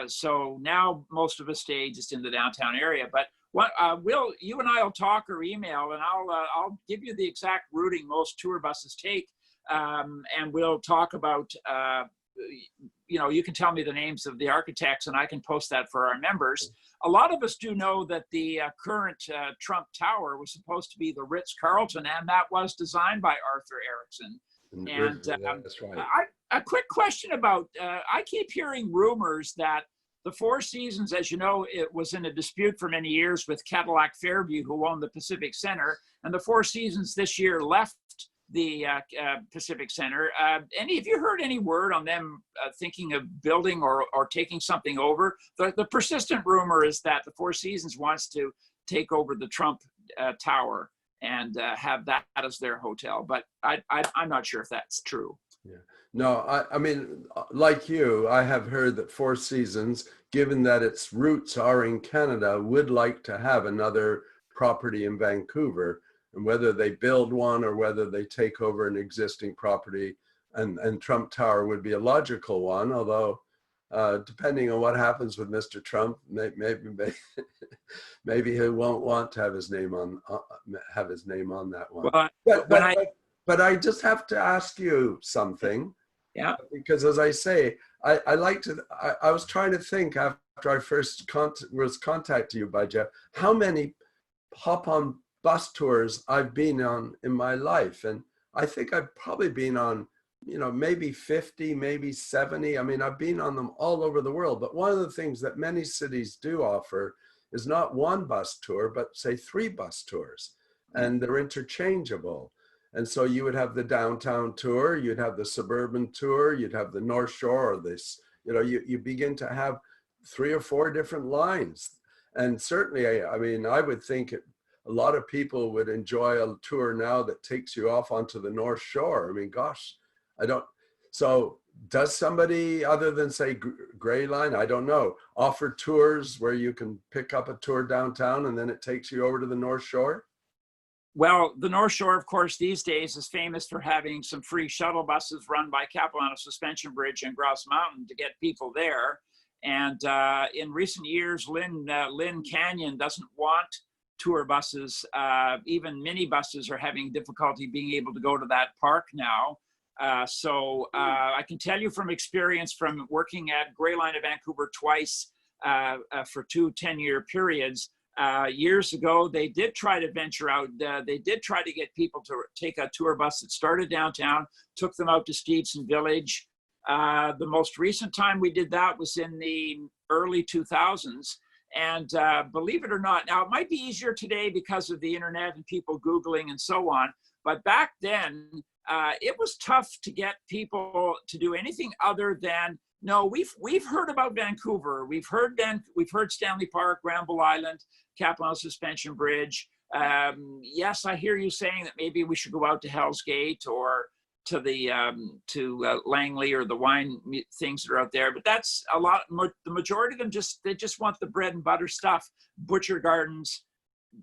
So now most of us stay just in the downtown area. But what Will, you and I will talk or email, and I'll give you the exact routing most tour buses take, and we'll talk about you can tell me the names of the architects and I can post that for our members. A lot of us do know that the current Trump Tower was supposed to be the Ritz-Carlton, and that was designed by Arthur Erickson. And that's right. a quick question about, I keep hearing rumors that the Four Seasons, as you know, it was in a dispute for many years with Cadillac Fairview, who owned the Pacific Center, and the Four Seasons this year left the Pacific Center. Have you heard any word on them thinking of building or taking something over? The persistent rumor is that the Four Seasons wants to take over the Trump Tower and have that as their hotel, but I'm not sure if that's true. Yeah. No, I mean, like you, I have heard that Four Seasons, given that its roots are in Canada, would like to have another property in Vancouver. And whether they build one or whether they take over an existing property, and Trump Tower would be a logical one, although depending on what happens with Mr. Trump, maybe he won't want to have his name on that one. Well, but I just have to ask you something. Yeah. Because as I say, I was trying to think after I first was contacted you by Jeff, how many hop-on bus tours I've been on in my life. And I think I've probably been on, maybe 50, maybe 70. I mean, I've been on them all over the world. But one of the things that many cities do offer is not one bus tour, but say 3 bus tours, and they're interchangeable. And so you would have the downtown tour, you'd have the suburban tour, you'd have the North Shore, or this, you begin to have 3 or 4 different lines. And certainly, I mean, I would think a lot of people would enjoy a tour now that takes you off onto the North Shore. I mean, gosh, so does somebody other than say Gray Line, I don't know, offer tours where you can pick up a tour downtown and then it takes you over to the North Shore? Well, the North Shore, of course, these days is famous for having some free shuttle buses run by Capilano Suspension Bridge and Grouse Mountain to get people there. And in recent years, Lynn Canyon doesn't want tour buses. Even mini buses are having difficulty being able to go to that park now. So I can tell you from experience from working at Grey Line of Vancouver twice for 2 10-year periods, years ago, they did try to venture out. They did try to get people to take a tour bus that started downtown, took them out to Stevenson Village. The most recent time we did that was in the early 2000s. And believe it or not, now it might be easier today because of the internet and people Googling and so on. But back then, it was tough to get people to do anything other than, no, we've heard about Vancouver. We've heard Stanley Park, Granville Island, Capilano Suspension Bridge. Yes, I hear you saying that maybe we should go out to Hell's Gate or to the Langley or the wine things that are out there. But that's a lot. The majority of them they just want the bread and butter stuff. Butcher Gardens,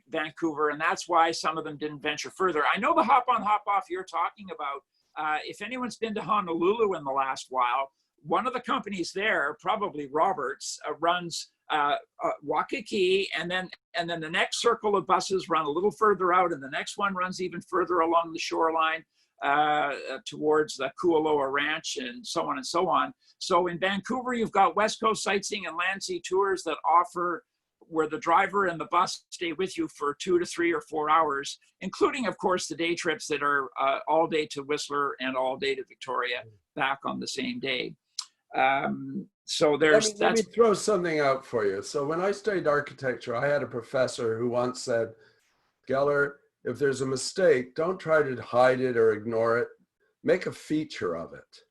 Vancouver, and that's why some of them didn't venture further. I know the hop on, hop off you're talking about. If anyone's been to Honolulu in the last while, one of the companies there, probably Roberts, runs Waikiki, and then the next circle of buses run a little further out, and the next one runs even further along the shoreline. towards the Kualoa Ranch and so on and so on. So in Vancouver, you've got West Coast Sightseeing and Land Sea Tours that offer where the driver and the bus stay with you for 2 to 3 or 4 hours, including, of course, the day trips that are all day to Whistler and all day to Victoria, back on the same day. So Let me throw something out for you. So when I studied architecture, I had a professor who once said, Geller, if there's a mistake, don't try to hide it or ignore it. Make a feature of it.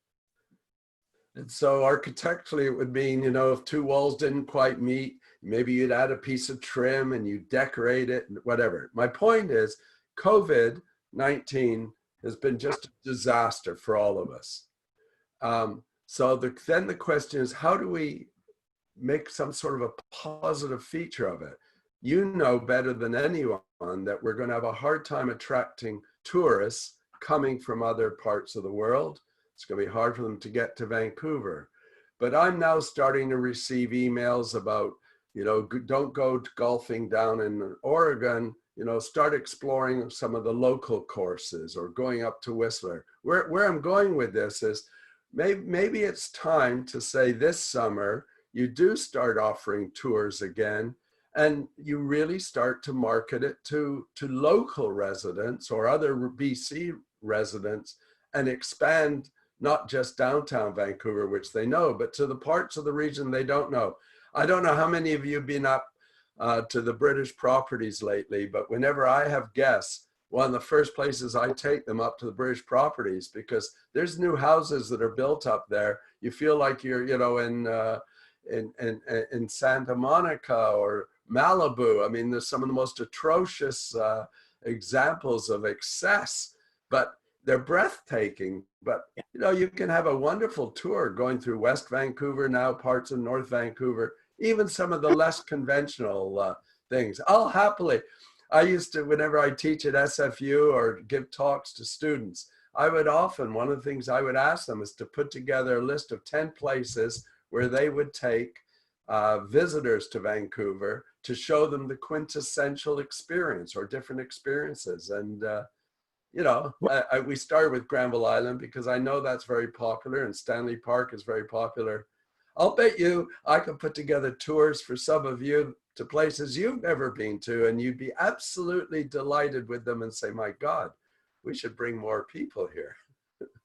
And so architecturally, it would mean, you know, if 2 walls didn't quite meet, maybe you'd add a piece of trim and you decorate it, whatever. My point is, COVID-19 has been just a disaster for all of us. Then the question is, how do we make some sort of a positive feature of it? You know better than anyone that we're going to have a hard time attracting tourists coming from other parts of the world. It's going to be hard for them to get to Vancouver. But I'm now starting to receive emails about, you know, don't go golfing down in Oregon, you know, start exploring some of the local courses or going up to Whistler. Where I'm going with this is maybe it's time to say this summer, you do start offering tours again, and you really start to market it to local residents or other BC residents and expand not just downtown Vancouver, which they know, but to the parts of the region they don't know. I don't know how many of you have been up to the British properties lately, but whenever I have guests, one of the first places I take them up to the British properties, because there's new houses that are built up there. You feel like you're, you know, in Santa Monica or Malibu. I mean, there's some of the most atrocious examples of excess, but they're breathtaking. But, you know, you can have a wonderful tour going through West Vancouver, now parts of North Vancouver, even some of the less conventional things. I'll happily, I used to, whenever I teach at SFU or give talks to students, I would often, one of the things I would ask them is to put together a list of 10 places where they would take visitors to Vancouver to show them the quintessential experience or different experiences. And, you know, we started with Granville Island because I know that's very popular, and Stanley Park is very popular. I'll bet you I could put together tours for some of you to places you've never been to, and you'd be absolutely delighted with them and say, my God, we should bring more people here.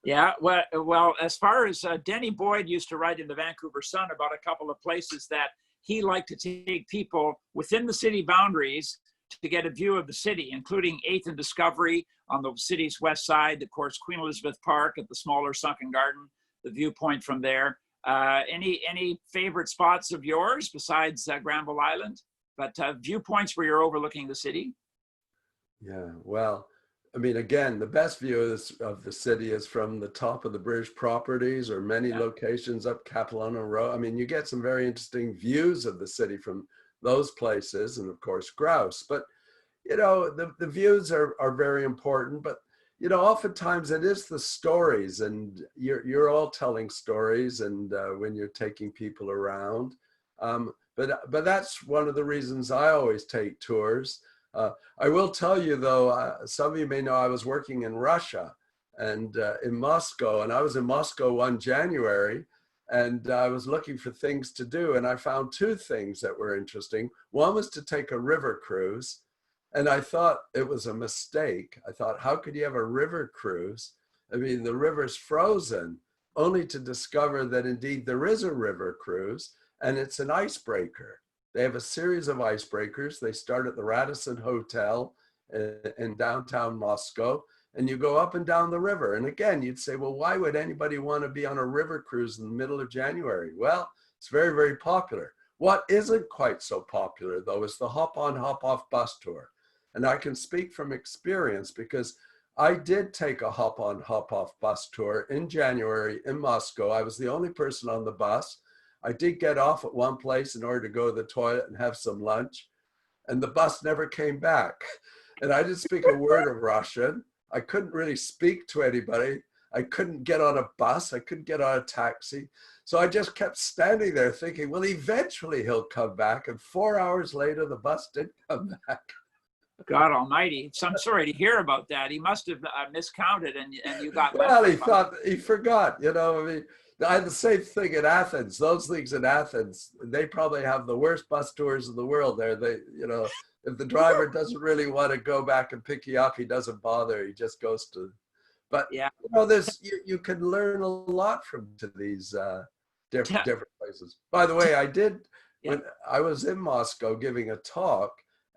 Yeah, well, as far as Denny Boyd used to write in the Vancouver Sun about a couple of places that he liked to take people within the city boundaries to get a view of the city, including 8th and Discovery on the city's west side, of course, Queen Elizabeth Park at the smaller Sunken Garden, the viewpoint from there. Any favorite spots of yours besides Granville Island, but viewpoints where you're overlooking the city? Yeah, well, I mean, again, the best view of the city is from the top of the British properties or many locations up Capilano Road. I mean, you get some very interesting views of the city from those places, and of course, Grouse. But, you know, the views are very important, but, you know, oftentimes it is the stories, and you're all telling stories, and when you're taking people around. But that's one of the reasons I always take tours. I will tell you, though, some of you may know I was working in Russia and in Moscow, and I was in Moscow one January, and I was looking for things to do, and I found 2 things that were interesting. One was to take a river cruise, and I thought it was a mistake. I thought, how could you have a river cruise? I mean, the river's frozen, only to discover that indeed there is a river cruise, and it's an icebreaker. They have a series of icebreakers. They start at the Radisson Hotel in downtown Moscow, and you go up and down the river. And again, you'd say, well, why would anybody want to be on a river cruise in the middle of January? Well, it's very, very popular. What isn't quite so popular, though, is the hop-on, hop-off bus tour. And I can speak from experience because I did take a hop-on, hop-off bus tour in January in Moscow. I was the only person on the bus. I did get off at one place in order to go to the toilet and have some lunch, and the bus never came back. And I didn't speak a word of Russian. I couldn't really speak to anybody. I couldn't get on a bus. I couldn't get on a taxi. So I just kept standing there thinking, well, eventually he'll come back. And 4 hours later, the bus did come back. God Almighty! So I'm sorry to hear about that. He must have miscounted, and you got less. Well, he forgot, you know, I mean, I had the same thing in Athens. Those things in Athens, they probably have the worst bus tours in the world there. They, you know, if the driver doesn't really want to go back and pick you up, he doesn't bother. He just goes to, but Yeah. you know, you can learn a lot from these different places. By the way, I did, when I was in Moscow giving a talk,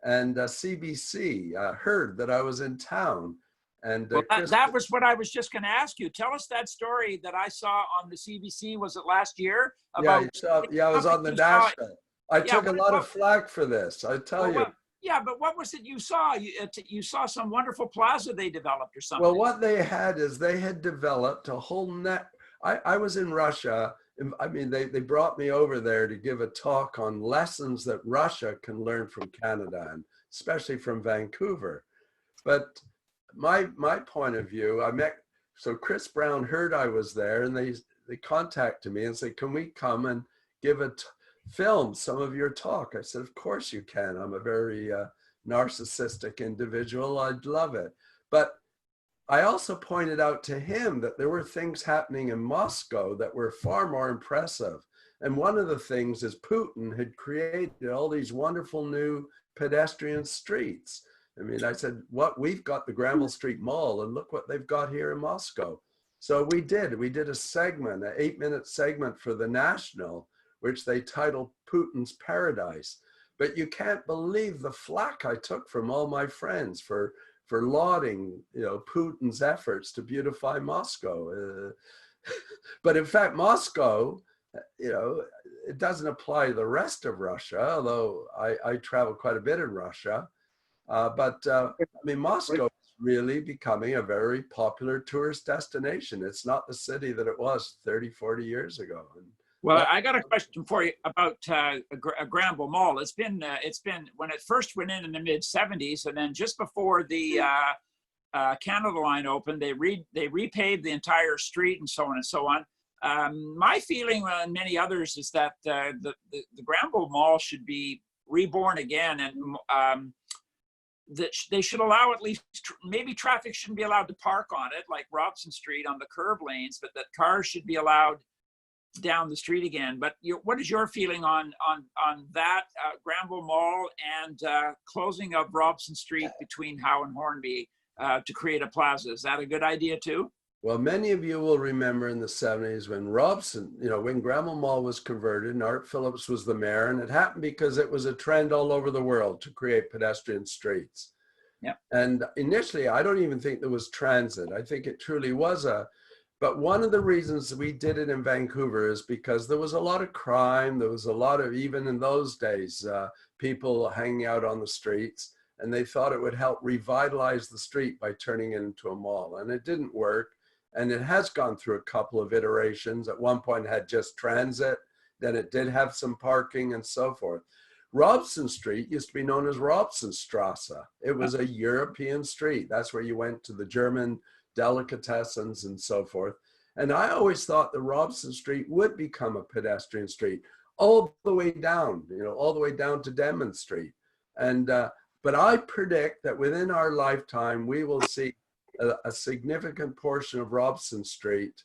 and CBC heard that I was in town. And Well, that was what I was just going to ask you. Tell us that story that I saw on the CBC. Was it last year? I was on the national. I took a lot of flack for this, I tell you. Yeah, but what was it you saw? You saw some wonderful plaza they developed or something. Well, what they had is they had developed a whole net. I was in Russia. I mean, they brought me over there to give a talk on lessons that Russia can learn from Canada, and especially from Vancouver. But my point of view, so Chris Brown heard I was there, and they contacted me and said, can we come and give film some of your talk? I said, of course you can. I'm a very narcissistic individual. I'd love it. But I also pointed out to him that there were things happening in Moscow that were far more impressive. And one of the things is Putin had created all these wonderful new pedestrian streets. I mean, I said, we've got the Granville Street Mall, and look what they've got here in Moscow. So we did a segment, an 8-minute segment for the National, which they titled Putin's Paradise. But you can't believe the flack I took from all my friends for lauding, you know, Putin's efforts to beautify Moscow. But in fact, Moscow, you know, it doesn't apply to the rest of Russia, although I travel quite a bit in Russia. I mean, Moscow is really becoming a very popular tourist destination. It's not the city that it was 30, 40 years ago. Well, I got a question for you about Granville Mall. It's been when it first went in the mid '70s, and then just before the Canada Line opened, they repaved the entire street and so on and so on. My feeling, and many others, is that the Granville Mall should be reborn again, and that they should allow at least maybe traffic shouldn't be allowed to park on it like Robson Street on the curb lanes, but that cars should be allowed down the street again. But what is your feeling on that Granville Mall and closing of Robson Street between Howe and Hornby to create a plaza? Is that a good idea too? Well, many of you will remember in the 70s when Robson, you know, when Granville Mall was converted and Art Phillips was the mayor, and it happened because it was a trend all over the world to create pedestrian streets. Yeah. And initially, I don't even think there was transit. I think it truly was but one of the reasons we did it in Vancouver is because there was a lot of crime. There was a lot of, even in those days, people hanging out on the streets, and they thought it would help revitalize the street by turning it into a mall. And it didn't work. And it has gone through a couple of iterations. At one point it had just transit, then it did have some parking and so forth. Robson Street used to be known as Robsonstrasse. It was a European street. That's where you went to the German delicatessens and so forth. And I always thought the Robson Street would become a pedestrian street all the way down, you know, all the way down to Denman Street. And, but I predict that within our lifetime, we will see a significant portion of Robson Street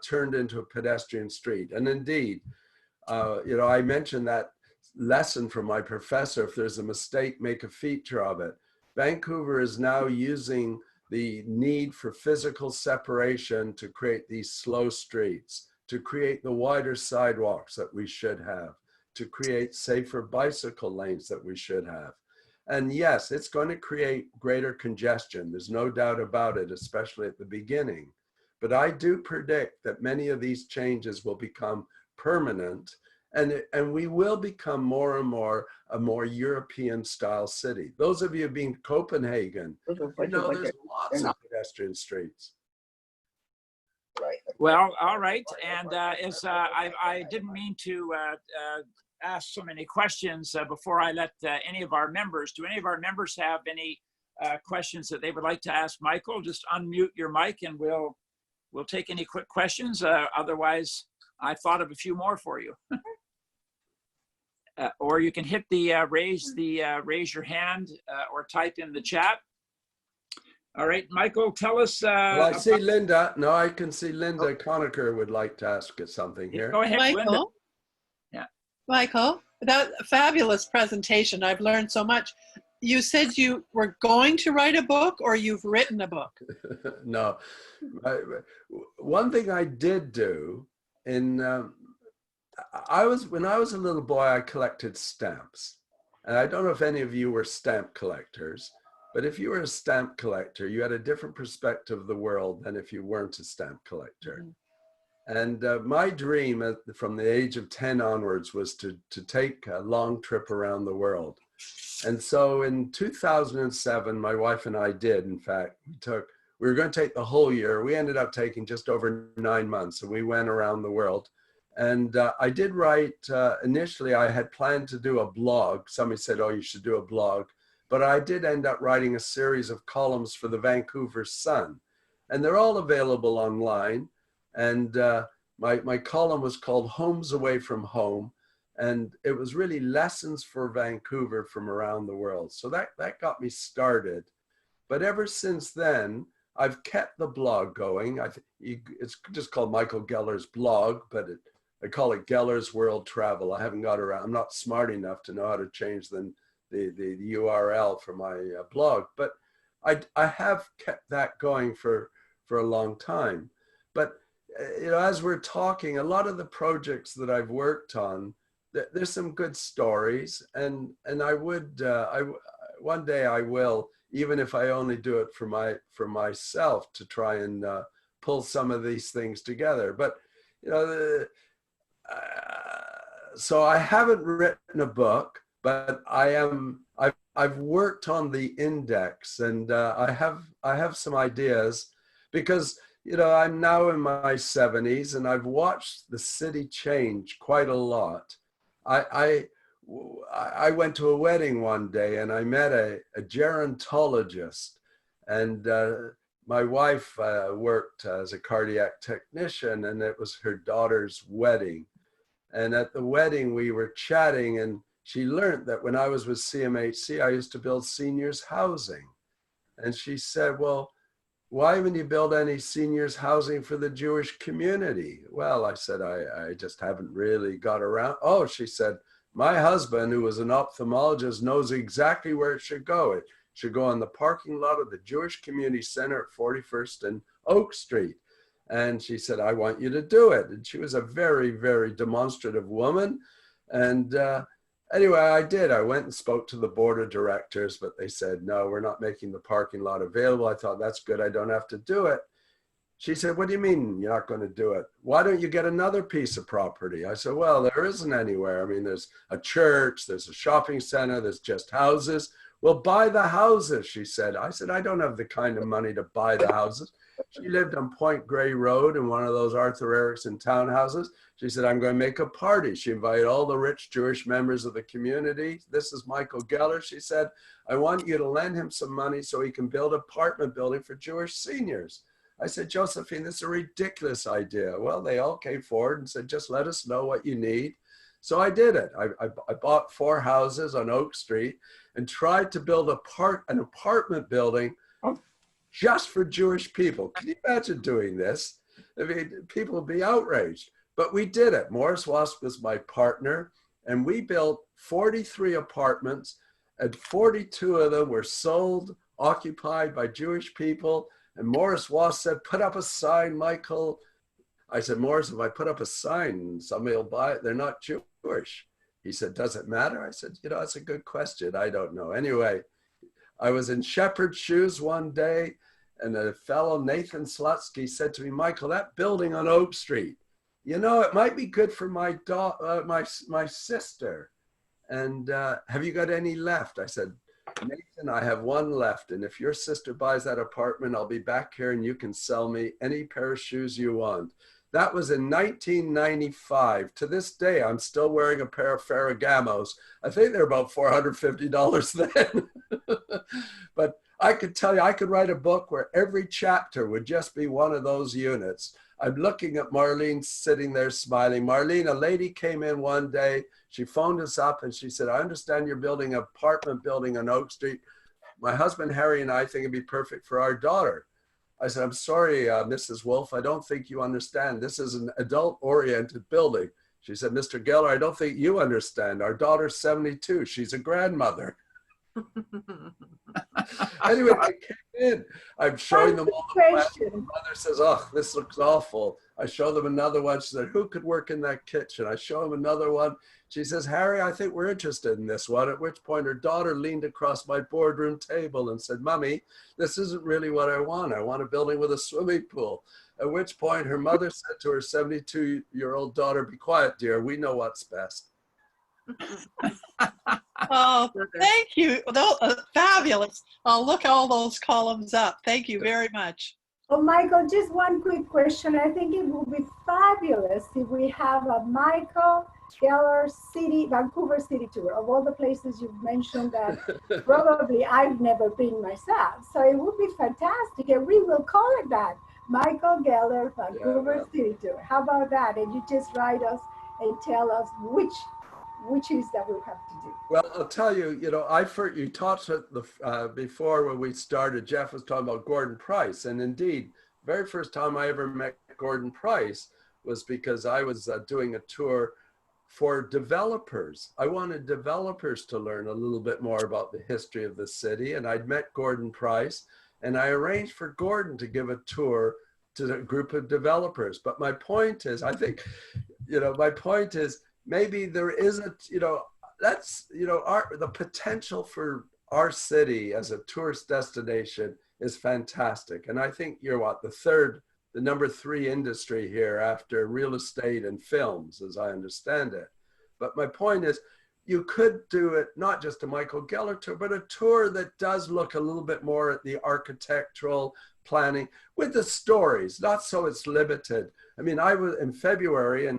turned into a pedestrian street. And indeed, you know, I mentioned that lesson from my professor, if there's a mistake, make a feature of it. Vancouver is now using the need for physical separation to create these slow streets, to create the wider sidewalks that we should have, to create safer bicycle lanes that we should have. And yes, it's going to create greater congestion. There's no doubt about it, especially at the beginning. But I do predict that many of these changes will become permanent, and we will become more and more a more European style city. Those of you who've been to Copenhagen, you know there's lots of pedestrian streets. Well, all right. And I didn't mean to ask so many questions before I let any of our members. Do any of our members have any questions that they would like to ask Michael? Just unmute your mic and we'll take any quick questions. Otherwise, I thought of a few more for you. or you can hit the raise your hand or type in the chat. All right, Michael, tell us. Well, I see Linda. No, I can see Linda Conacher would like to ask us something here. Go ahead, Linda. Michael? Yeah. Michael, that fabulous presentation. I've learned so much. You said you were going to write a book, or you've written a book? No. One thing I did do when I was a little boy, I collected stamps. And I don't know if any of you were stamp collectors, but if you were a stamp collector, you had a different perspective of the world than if you weren't a stamp collector. And my dream from the age of 10 onwards was to take a long trip around the world. And so in 2007, my wife and I did, in fact, we were going to take the whole year. We ended up taking just over 9 months, and we went around the world. And I did write, initially I had planned to do a blog. Somebody said, oh, you should do a blog. But I did end up writing a series of columns for the Vancouver Sun. And they're all available online. And my column was called Homes Away from Home. And it was really lessons for Vancouver from around the world. So that got me started. But ever since then, I've kept the blog going. It's just called Michael Geller's blog, but I call it Geller's World Travel. I haven't got around. I'm not smart enough to know how to change the URL for my blog. But I have kept that going for a long time. But as we're talking, a lot of the projects that I've worked on, there's some good stories, and I would one day I will, even if I only do it for myself, to try and pull some of these things together. But so I haven't written a book, but I've worked on the index, and I have some ideas, because I'm now in my 70s, and I've watched the city change quite a lot. I went to a wedding one day, and I met a gerontologist, and my wife worked as a cardiac technician, and it was her daughter's wedding. And at the wedding, we were chatting, and she learned that when I was with CMHC, I used to build seniors housing. And she said, well, why wouldn't you build any seniors housing for the Jewish community? Well, I said, I just haven't really got around. Oh, she said, my husband, who was an ophthalmologist, knows exactly where it should go. It should go on the parking lot of the Jewish Community Center at 41st and Oak Street. And she said, I want you to do it. And she was a very, very demonstrative woman. And anyway, I did. I went and spoke to the board of directors, but they said, no, we're not making the parking lot available. I thought, that's good. I don't have to do it. She said, what do you mean you're not going to do it? Why don't you get another piece of property? I said, well, there isn't anywhere. I mean, there's a church, there's a shopping center, there's just houses. Well, buy the houses, she said. I said, I don't have the kind of money to buy the houses. She lived on Point Grey Road in one of those Arthur Erickson townhouses. She said, I'm going to make a party. She invited all the rich Jewish members of the community. This is Michael Geller. She said, I want you to lend him some money so he can build an apartment building for Jewish seniors. I said, Josephine, this is a ridiculous idea. Well, they all came forward and said, just let us know what you need. So I did it. I bought 4 houses on Oak Street and tried to build an apartment building just for Jewish people. Can you imagine doing this? I mean, people would be outraged. But we did it. Morris Wasp was my partner, and we built 43 apartments, and 42 of them were sold, occupied by Jewish people. And Morris Wasp said, put up a sign, Michael. I said, Morris, if I put up a sign, somebody will buy it. They're not Jewish. He said, does it matter? I said, that's a good question. I don't know. Anyway, I was in shepherd's shoes one day, and a fellow, Nathan Slutsky, said to me, Michael, that building on Oak Street, it might be good for my sister. And have you got any left? I said, Nathan, I have one left. And if your sister buys that apartment, I'll be back here and you can sell me any pair of shoes you want. That was in 1995. To this day, I'm still wearing a pair of Ferragamos. I think they're about $450 then. But I could tell you, I could write a book where every chapter would just be one of those units. I'm looking at Marlene sitting there smiling. Marlene, a lady came in one day. She phoned us up and she said, I understand you're building an apartment building on Oak Street. My husband, Harry, and I think it'd be perfect for our daughter. I said, I'm sorry, Mrs. Wolf, I don't think you understand. This is an adult-oriented building. She said, Mr. Geller, I don't think you understand. Our daughter's 72. She's a grandmother. Anyway, they came in. I'm showing them all the plans. The mother says, oh, this looks awful. I show them another one. She said, who could work in that kitchen? I show them another one. She says, Harry, I think we're interested in this one. At which point her daughter leaned across my boardroom table and said, Mommy, this isn't really what I want. I want a building with a swimming pool. At which point her mother said to her 72-year-old daughter, be quiet, dear. We know what's best. Oh, thank you. Fabulous. I'll look all those columns up. Thank you very much. Oh, Michael, just one quick question. I think it would be fabulous if we have a Michael Geller Vancouver city tour of all the places you've mentioned that probably I've never been myself. So it would be fantastic, and we will call it that, Michael Geller Vancouver city tour. How about that? And you just write us and tell us which is that we'll have to do. Well, I'll tell you, you talked before when we started, Jeff was talking about Gordon Price. And indeed, very first time I ever met Gordon Price was because I was doing a tour for developers. I wanted developers to learn a little bit more about the history of the city. And I'd met Gordon Price, and I arranged for Gordon to give a tour to a group of developers. But my point is, I think, my point is, maybe there isn't, the potential for our city as a tourist destination is fantastic. And I think you're the number 3 industry here after real estate and films, as I understand it. But my point is, you could do it not just a Michael Geller tour, but a tour that does look a little bit more at the architectural planning with the stories, not so it's limited. I mean, I was in February, and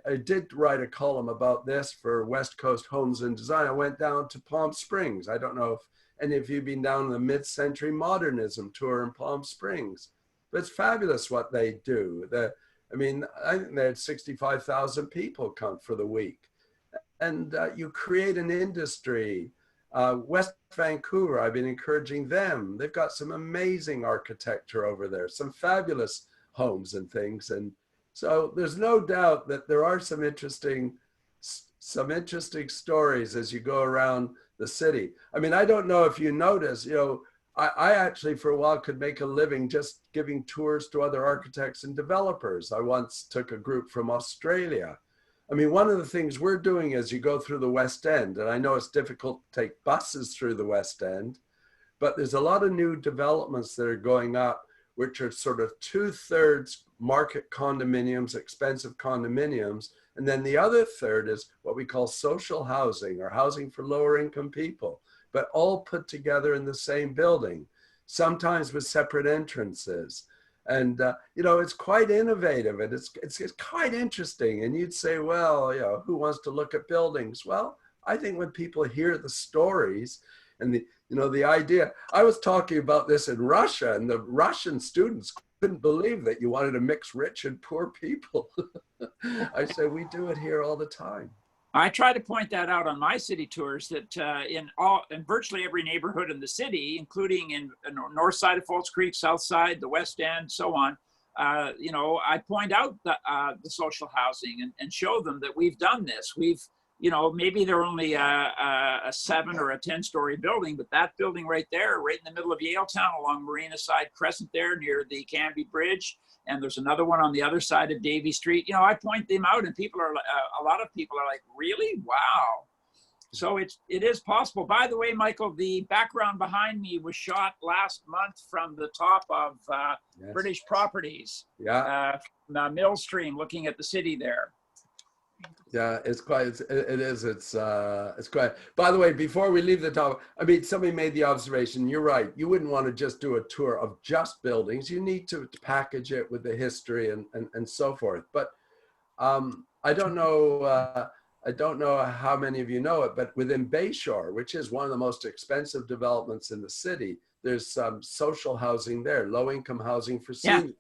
I did write a column about this for West Coast Homes and Design. I went down to Palm Springs. I don't know if any of you have been down on the mid-century modernism tour in Palm Springs, but it's fabulous what they do. I think they had 65,000 people come for the week. And you create an industry. West Vancouver, I've been encouraging them. They've got some amazing architecture over there, some fabulous homes and things. And so there's no doubt that there are some interesting stories as you go around the city. I mean, I don't know if you notice, I actually for a while could make a living just giving tours to other architects and developers. I once took a group from Australia. I mean, one of the things we're doing is you go through the West End, and I know it's difficult to take buses through the West End, but there's a lot of new developments that are going up, which are sort of 2/3 market condominiums, expensive condominiums. And then the other third is what we call social housing, or housing for lower income people, but all put together in the same building, sometimes with separate entrances. And, it's quite innovative, and it's quite interesting. And you'd say, well, who wants to look at buildings? Well, I think when people hear the stories and the idea, I was talking about this in Russia, and the Russian students couldn't believe that you wanted to mix rich and poor people. I say, we do it here all the time. I try to point that out on my city tours, that in virtually every neighborhood in the city, including in the north side of Falls Creek, south side, the West End, so on, I point out the social housing and show them that we've done this. We've, maybe they're only a 7 or a 10-story building, but that building right there, right in the middle of Yaletown along Marina Side Crescent there near the Canby Bridge, and there's another one on the other side of Davie Street. I point them out, and people are, a lot of people are like, really? Wow. So it is possible. By the way, Michael, the background behind me was shot last month from the top of Yes. British Properties, Mill Stream, looking at the city there. Yeah, it's quite, it's quite, by the way, before we leave the topic, I mean, somebody made the observation, you're right, you wouldn't want to just do a tour of just buildings. You need to package it with the history and so forth. But I don't know how many of you know it, but within Bayshore, which is one of the most expensive developments in the city, there's some social housing there, low-income housing for seniors.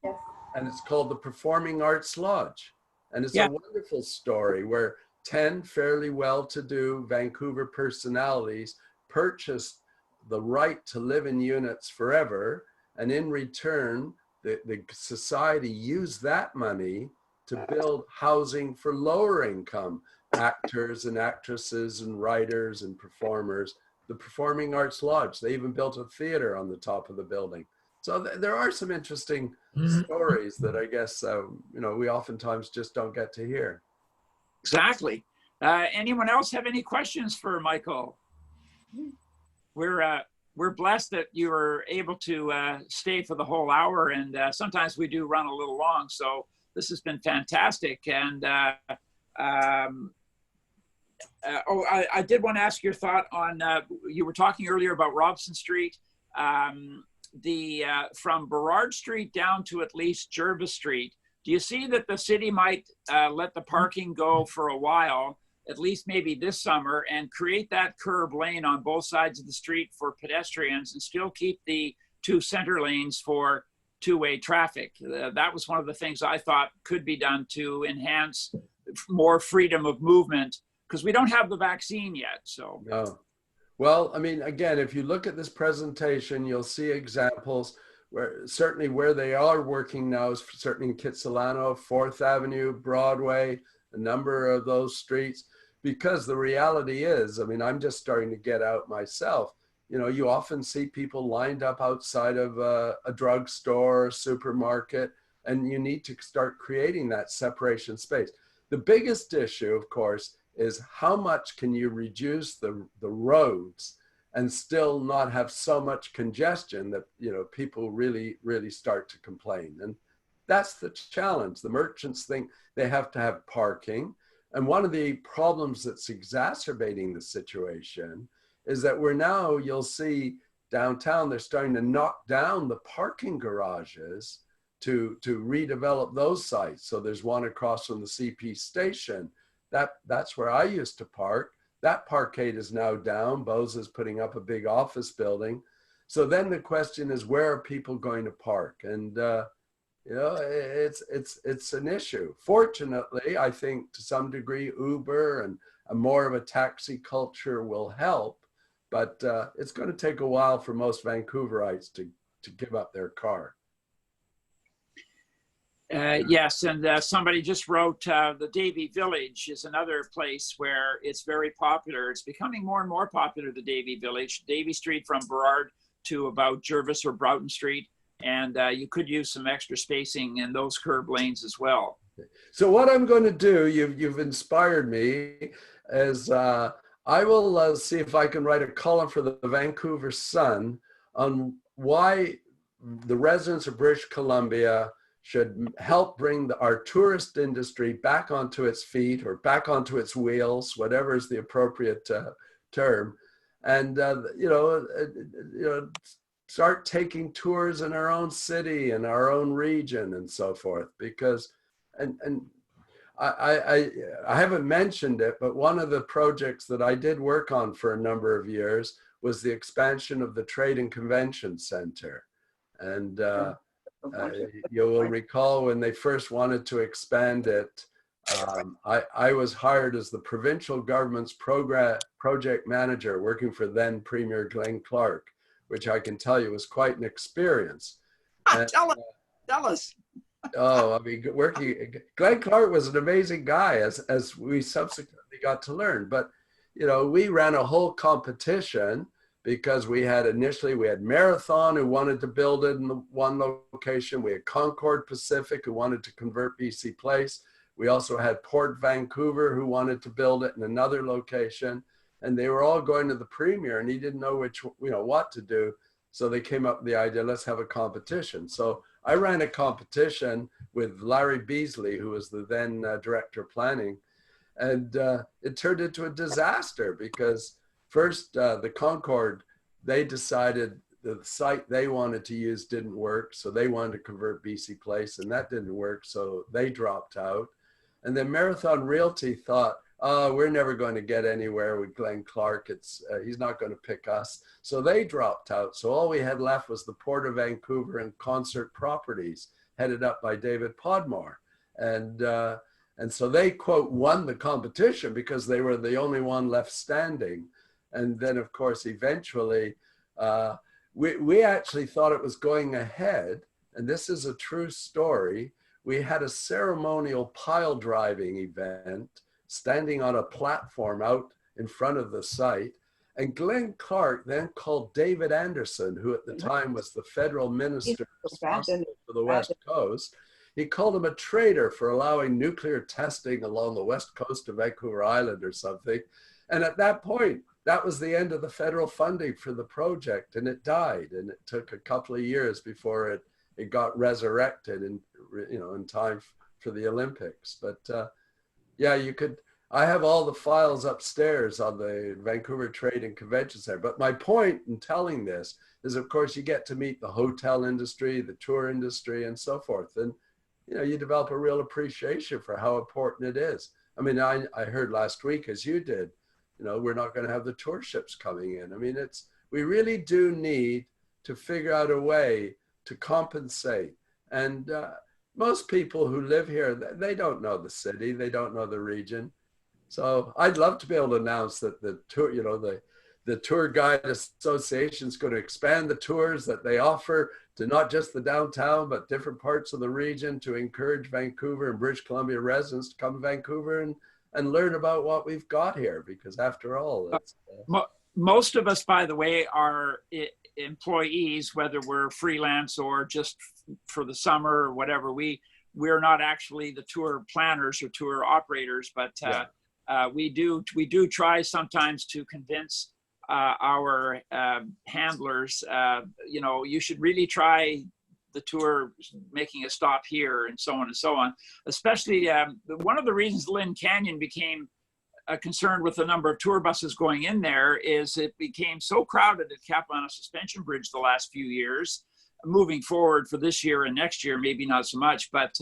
Yes. and it's called the Performing Arts Lodge. And it's Yeah. a wonderful story where 10 fairly well-to-do Vancouver personalities purchased the right to live in units forever. And in return, the society used that money to build housing for lower income actors and actresses and writers and performers. The Performing Arts Lodge, they even built a theater on the top of the building. So there are some interesting stories that I guess, we oftentimes just don't get to hear. Exactly. Anyone else have any questions for Michael? We're blessed that you were able to stay for the whole hour, and sometimes we do run a little long. So this has been fantastic. And I did want to ask your thought on, you were talking earlier about Robson Street, from Burrard Street down to at least Jervis Street. Do you see that the city might let the parking go for a while, at least maybe this summer, and create that curb lane on both sides of the street for pedestrians and still keep the 2 center lanes for two-way traffic? That was one of the things I thought could be done to enhance more freedom of movement, because we don't have the vaccine yet. So No. Well, I mean, again, if you look at this presentation, you'll see examples where certainly where they are working now is certainly in Kitsilano, 4th Avenue, Broadway, a number of those streets, because the reality is, I mean, I'm just starting to get out myself. You often see people lined up outside of a drugstore, a supermarket, and you need to start creating that separation space. The biggest issue, of course, is how much can you reduce the roads and still not have so much congestion that, people really, really start to complain. And that's the challenge. The merchants think they have to have parking. And one of the problems that's exacerbating the situation is that you'll see downtown, they're starting to knock down the parking garages to redevelop those sites. So there's one across from the CP station. That's where I used to park. That parkade is now down. Bose is putting up a big office building. So then the question is, where are people going to park? And it's an issue. Fortunately, I think to some degree Uber and more of a taxi culture will help, but it's going to take a while for most Vancouverites to give up their car. Yes, and somebody just wrote the Davie Village is another place where it's very popular. It's becoming more and more popular, the Davie Village. Davie Street from Burrard to about Jervis or Broughton Street. And you could use some extra spacing in those curb lanes as well. So what I'm going to do, you've inspired me, is I will see if I can write a column for the Vancouver Sun on why the residents of British Columbia should help bring our tourist industry back onto its feet or back onto its wheels, whatever is the appropriate term, and start taking tours in our own city and our own region and so forth. Because, and I haven't mentioned it, but one of the projects that I did work on for a number of years was the expansion of the Trade and Convention Center. And you will recall when they first wanted to expand it, I was hired as the provincial government's project manager working for then Premier Glenn Clark, which I can tell you was quite an experience. And, Tell us. Oh, I mean, Glenn Clark was an amazing guy, as we subsequently got to learn. But, we ran a whole competition because initially we had Marathon who wanted to build it in the one location. We had Concord Pacific who wanted to convert BC Place. We also had Port Vancouver who wanted to build it in another location. And they were all going to the premier, and he didn't know what to do. So they came up with the idea, let's have a competition. So I ran a competition with Larry Beasley, who was the then director of planning. And it turned into a disaster because first, the Concord, they decided the site they wanted to use didn't work. So they wanted to convert BC Place, and that didn't work. So they dropped out. And then Marathon Realty thought, we're never going to get anywhere with Glenn Clark. He's not going to pick us. So they dropped out. So all we had left was the Port of Vancouver and Concert Properties, headed up by David Podmore. And so they, quote, won the competition because they were the only one left standing. And then, of course, eventually, we actually thought it was going ahead. And this is a true story. We had a ceremonial pile driving event standing on a platform out in front of the site. And Glenn Clark then called David Anderson, who at the time was the federal minister responsible for the West Coast. He called him a traitor for allowing nuclear testing along the west coast of Vancouver Island or something. And at that point, that was the end of the federal funding for the project, and it died. And it took a couple of years before it got resurrected in time for the Olympics. But yeah, I have all the files upstairs on the Vancouver Trade and Convention Center. But my point in telling this is, of course, you get to meet the hotel industry, the tour industry, and so forth. And you develop a real appreciation for how important it is. I mean, I heard last week, as you did, we're not going to have the tour ships coming in. I mean, we really do need to figure out a way to compensate. And most people who live here, they don't know the city, they don't know the region. So I'd love to be able to announce that the tour, the Tour Guide Association is going to expand the tours that they offer to not just the downtown, but different parts of the region, to encourage Vancouver and British Columbia residents to come to Vancouver and learn about what we've got here. Because after all, most of us, by the way, are employees, whether we're freelance or just for the summer or whatever. We're not actually the tour planners or tour operators, but we do try sometimes to convince our handlers, you should really try the tour making a stop here, and so on and so on. Especially one of the reasons Lynn Canyon became concerned with the number of tour buses going in there is it became so crowded at Capilano Suspension Bridge the last few years. Moving forward for this year and next year, maybe not so much, but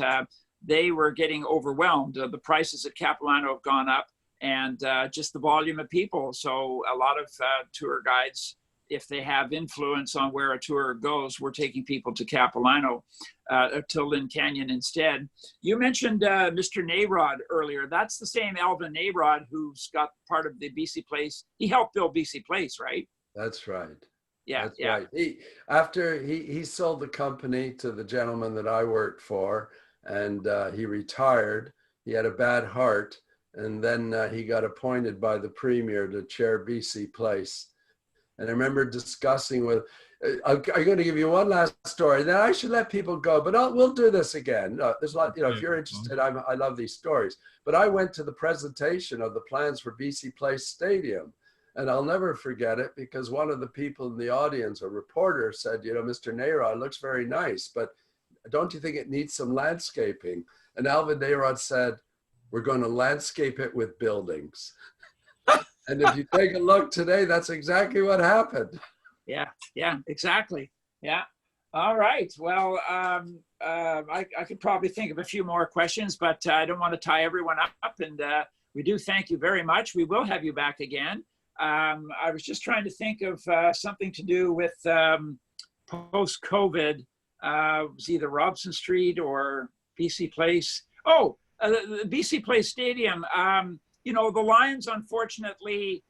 they were getting overwhelmed. The prices at Capilano have gone up, and just the volume of people. So a lot of tour guides, if they have influence on where a tour goes, we're taking people to Capilano, to Lynn Canyon instead. You mentioned Mr. Nayrod earlier. That's the same Alvin Nayrod who's got part of the BC Place. He helped build BC Place, right? That's right. Yeah, That's right. After he sold the company to the gentleman that I worked for, and he retired. He had a bad heart. And then he got appointed by the Premier to chair BC Place. And I remember discussing with, I'm going to give you one last story. Then I should let people go, but we'll do this again. There's a lot, if you're interested, I love these stories. But I went to the presentation of the plans for BC Place Stadium. And I'll never forget it because one of the people in the audience, a reporter, said, Mr. Nayrod looks very nice, but don't you think it needs some landscaping? And Alvin Nayrod said, we're going to landscape it with buildings. And if you take a look today, that's exactly what happened. Yeah, exactly. Yeah. All right. Well, I could probably think of a few more questions, but I don't want to tie everyone up. And we do thank you very much. We will have you back again. I was just trying to think of something to do with post-COVID. It was either Robson Street or BC Place. Oh, the BC Place Stadium, the Lions, unfortunately,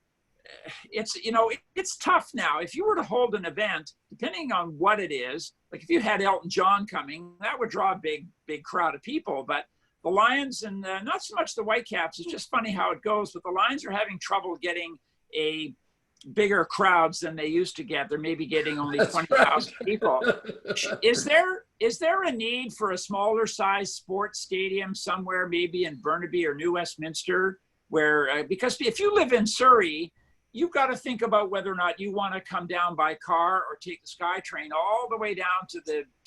it's tough now. If you were to hold an event, depending on what it is, like if you had Elton John coming, that would draw a big crowd of people. But the Lions, and not so much the Whitecaps, it's just funny how it goes, but the Lions are having trouble getting a bigger crowds than they used to get. They're maybe getting only 20,000 people. Is there a need for a smaller size sports stadium somewhere, maybe in Burnaby or New Westminster, where because if you live in Surrey, you've got to think about whether or not you want to come down by car or take the SkyTrain all the way down to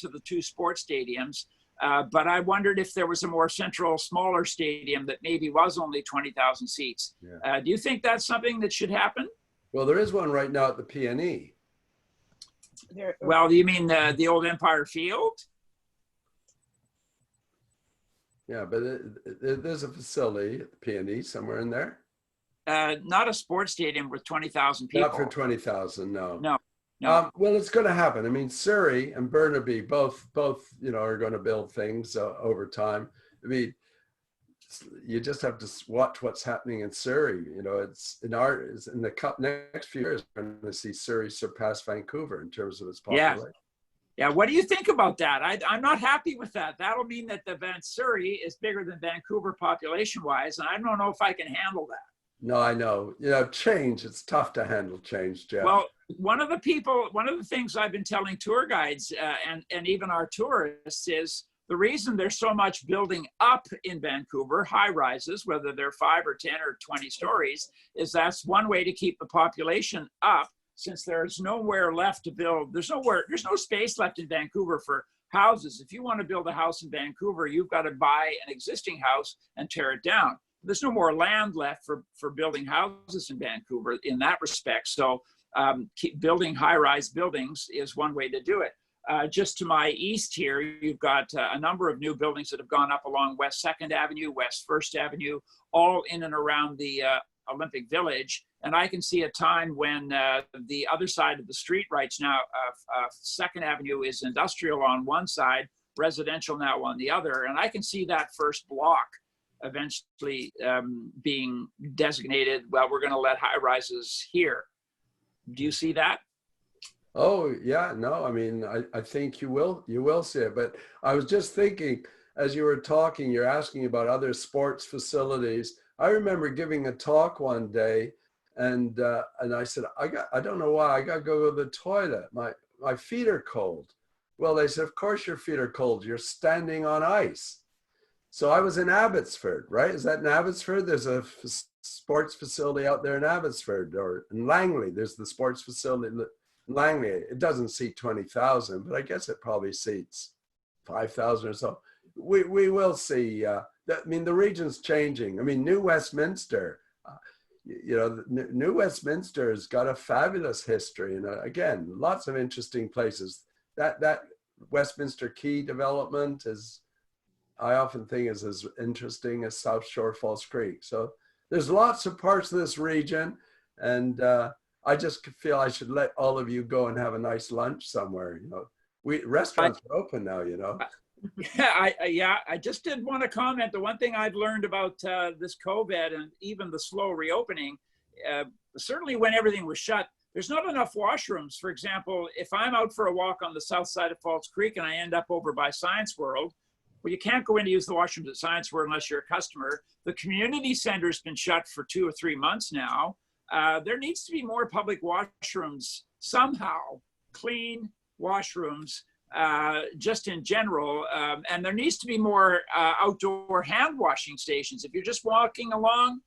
the two sports stadiums. But I wondered if there was a more central, smaller stadium that maybe was only 20,000 seats. Yeah. Do you think that's something that should happen? Well, there is one right now at the PNE. Well, you mean the old Empire Field? Yeah, but there's a facility at the P&E somewhere in there. Not a sports stadium with 20,000 people. Not for 20,000, no. No, no. Well, it's going to happen. I mean, Surrey and Burnaby both are going to build things over time. I mean, you just have to watch what's happening in Surrey. It's in the next few years, we're going to see Surrey surpass Vancouver in terms of its population. Yeah. What do you think about that? I'm not happy with that. That'll mean that the Surrey is bigger than Vancouver population-wise, and I don't know if I can handle that. No, I know. Change. It's tough to handle change, Jeff. Well, one of the things I've been telling tour guides and even our tourists is the reason there's so much building up in Vancouver, high rises, whether they're 5 or 10 or 20 stories, is that's one way to keep the population up, since there's nowhere left to build. There's no space left in Vancouver for houses. If you want to build a house in Vancouver, you've got to buy an existing house and tear it down. There's no more land left for building houses in Vancouver in that respect. So keep building high-rise buildings is one way to do it. Just to my east here, you've got a number of new buildings that have gone up along West 2nd Avenue, West 1st Avenue, all in and around the Olympic Village. And I can see a time when the other side of the street right now, 2nd Avenue is industrial on one side, residential now on the other. And I can see that first block eventually being designated, well, we're going to let high rises here. Do you see that? Oh, yeah, no, I mean, I think you will see it. But I was just thinking, as you were talking, you're asking about other sports facilities. I remember giving a talk one day, and I said, I don't know why, I got to go to the toilet. My feet are cold. Well, they said, of course your feet are cold. You're standing on ice. So I was in Abbotsford, right? Is that in Abbotsford? There's a sports facility out there in Abbotsford, or in Langley. There's the sports facility in Langley. It doesn't seat 20,000, but I guess it probably seats 5,000 or so. We will see. I mean, the region's changing. I mean, New Westminster, New Westminster has got a fabulous history, and again, lots of interesting places. That Westminster Quay development is, I often think, is as interesting as South Shore Falls Creek. So there's lots of parts of this region, and I just feel I should let all of you go and have a nice lunch somewhere. Restaurants are open now. Yeah, I just did want to comment. The one thing I've learned about this COVID and even the slow reopening, certainly when everything was shut, there's not enough washrooms. For example, if I'm out for a walk on the south side of Falls Creek and I end up over by Science World, well, you can't go in to use the washrooms at Science World unless you're a customer. The community center's been shut for 2 or 3 months now. There needs to be more public washrooms somehow, clean washrooms, just in general. And there needs to be more outdoor hand washing stations. If you're just walking along,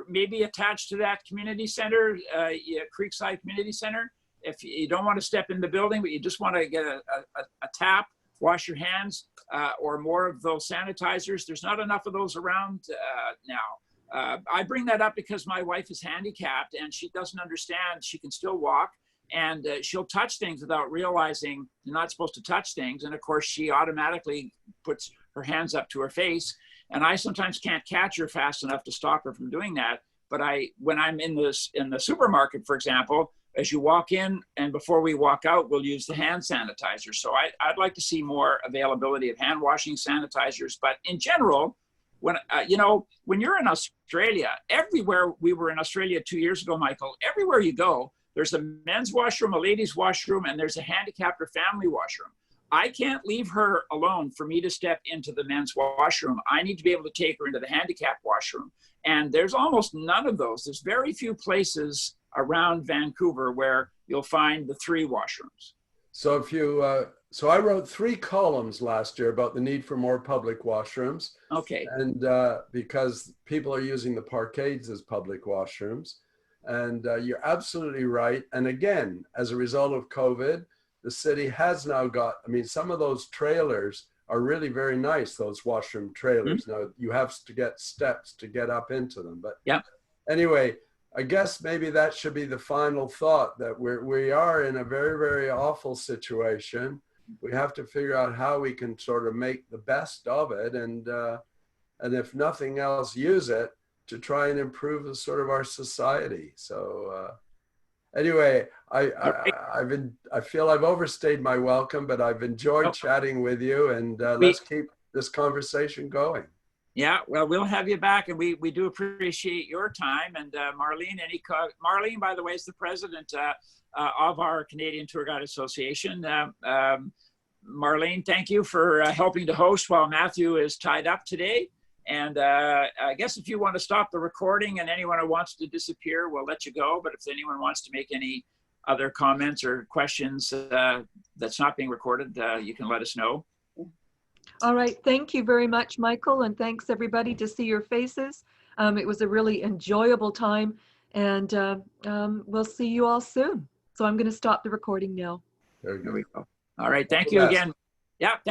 maybe attached to that community center, Creekside Community Center, if you don't want to step in the building, but you just want to get a tap, wash your hands, or more of those sanitizers. There's not enough of those around now. I bring that up because my wife is handicapped and she doesn't understand she can still walk, and she'll touch things without realizing you're not supposed to touch things. And of course, she automatically puts her hands up to her face. And I sometimes can't catch her fast enough to stop her from doing that. But when I'm in the supermarket, for example, as you walk in and before we walk out, we'll use the hand sanitizer. So I'd like to see more availability of hand washing sanitizers. But in general, when you're in Australia, everywhere, we were in Australia 2 years ago, Michael, everywhere you go, there's a men's washroom, a ladies' washroom, and there's a handicapped or family washroom. I can't leave her alone for me to step into the men's washroom. I need to be able to take her into the handicapped washroom. And there's almost none of those. There's very few places around Vancouver where you'll find the 3 washrooms. So so I wrote 3 columns last year about the need for more public washrooms. Okay. And because people are using the parkades as public washrooms. And you're absolutely right. And again, as a result of COVID, the city has now got, I mean, some of those trailers are really very nice, those washroom trailers. Mm-hmm. Now, you have to get steps to get up into them. But yeah. Anyway, I guess maybe that should be the final thought, that we are in a very, very awful situation. We have to figure out how we can sort of make the best of it. And and if nothing else, use it to try and improve the sort of our society. So anyway, I feel I've overstayed my welcome, but I've enjoyed chatting with you, and let's keep this conversation going. Yeah, well, we'll have you back, and we do appreciate your time. And Marlene, Marlene, by the way, is the president of our Canadian Tour Guide Association. Marlene, thank you for helping to host while Matthew is tied up today. And I guess if you want to stop the recording and anyone who wants to disappear, we'll let you go. But if anyone wants to make any other comments or questions that's not being recorded, you can let us know. All right. Thank you very much, Michael. And thanks everybody to see your faces. It was a really enjoyable time, and we'll see you all soon. So I'm going to stop the recording now. There you There we go. go. All right. Thank you again. Yeah. Thank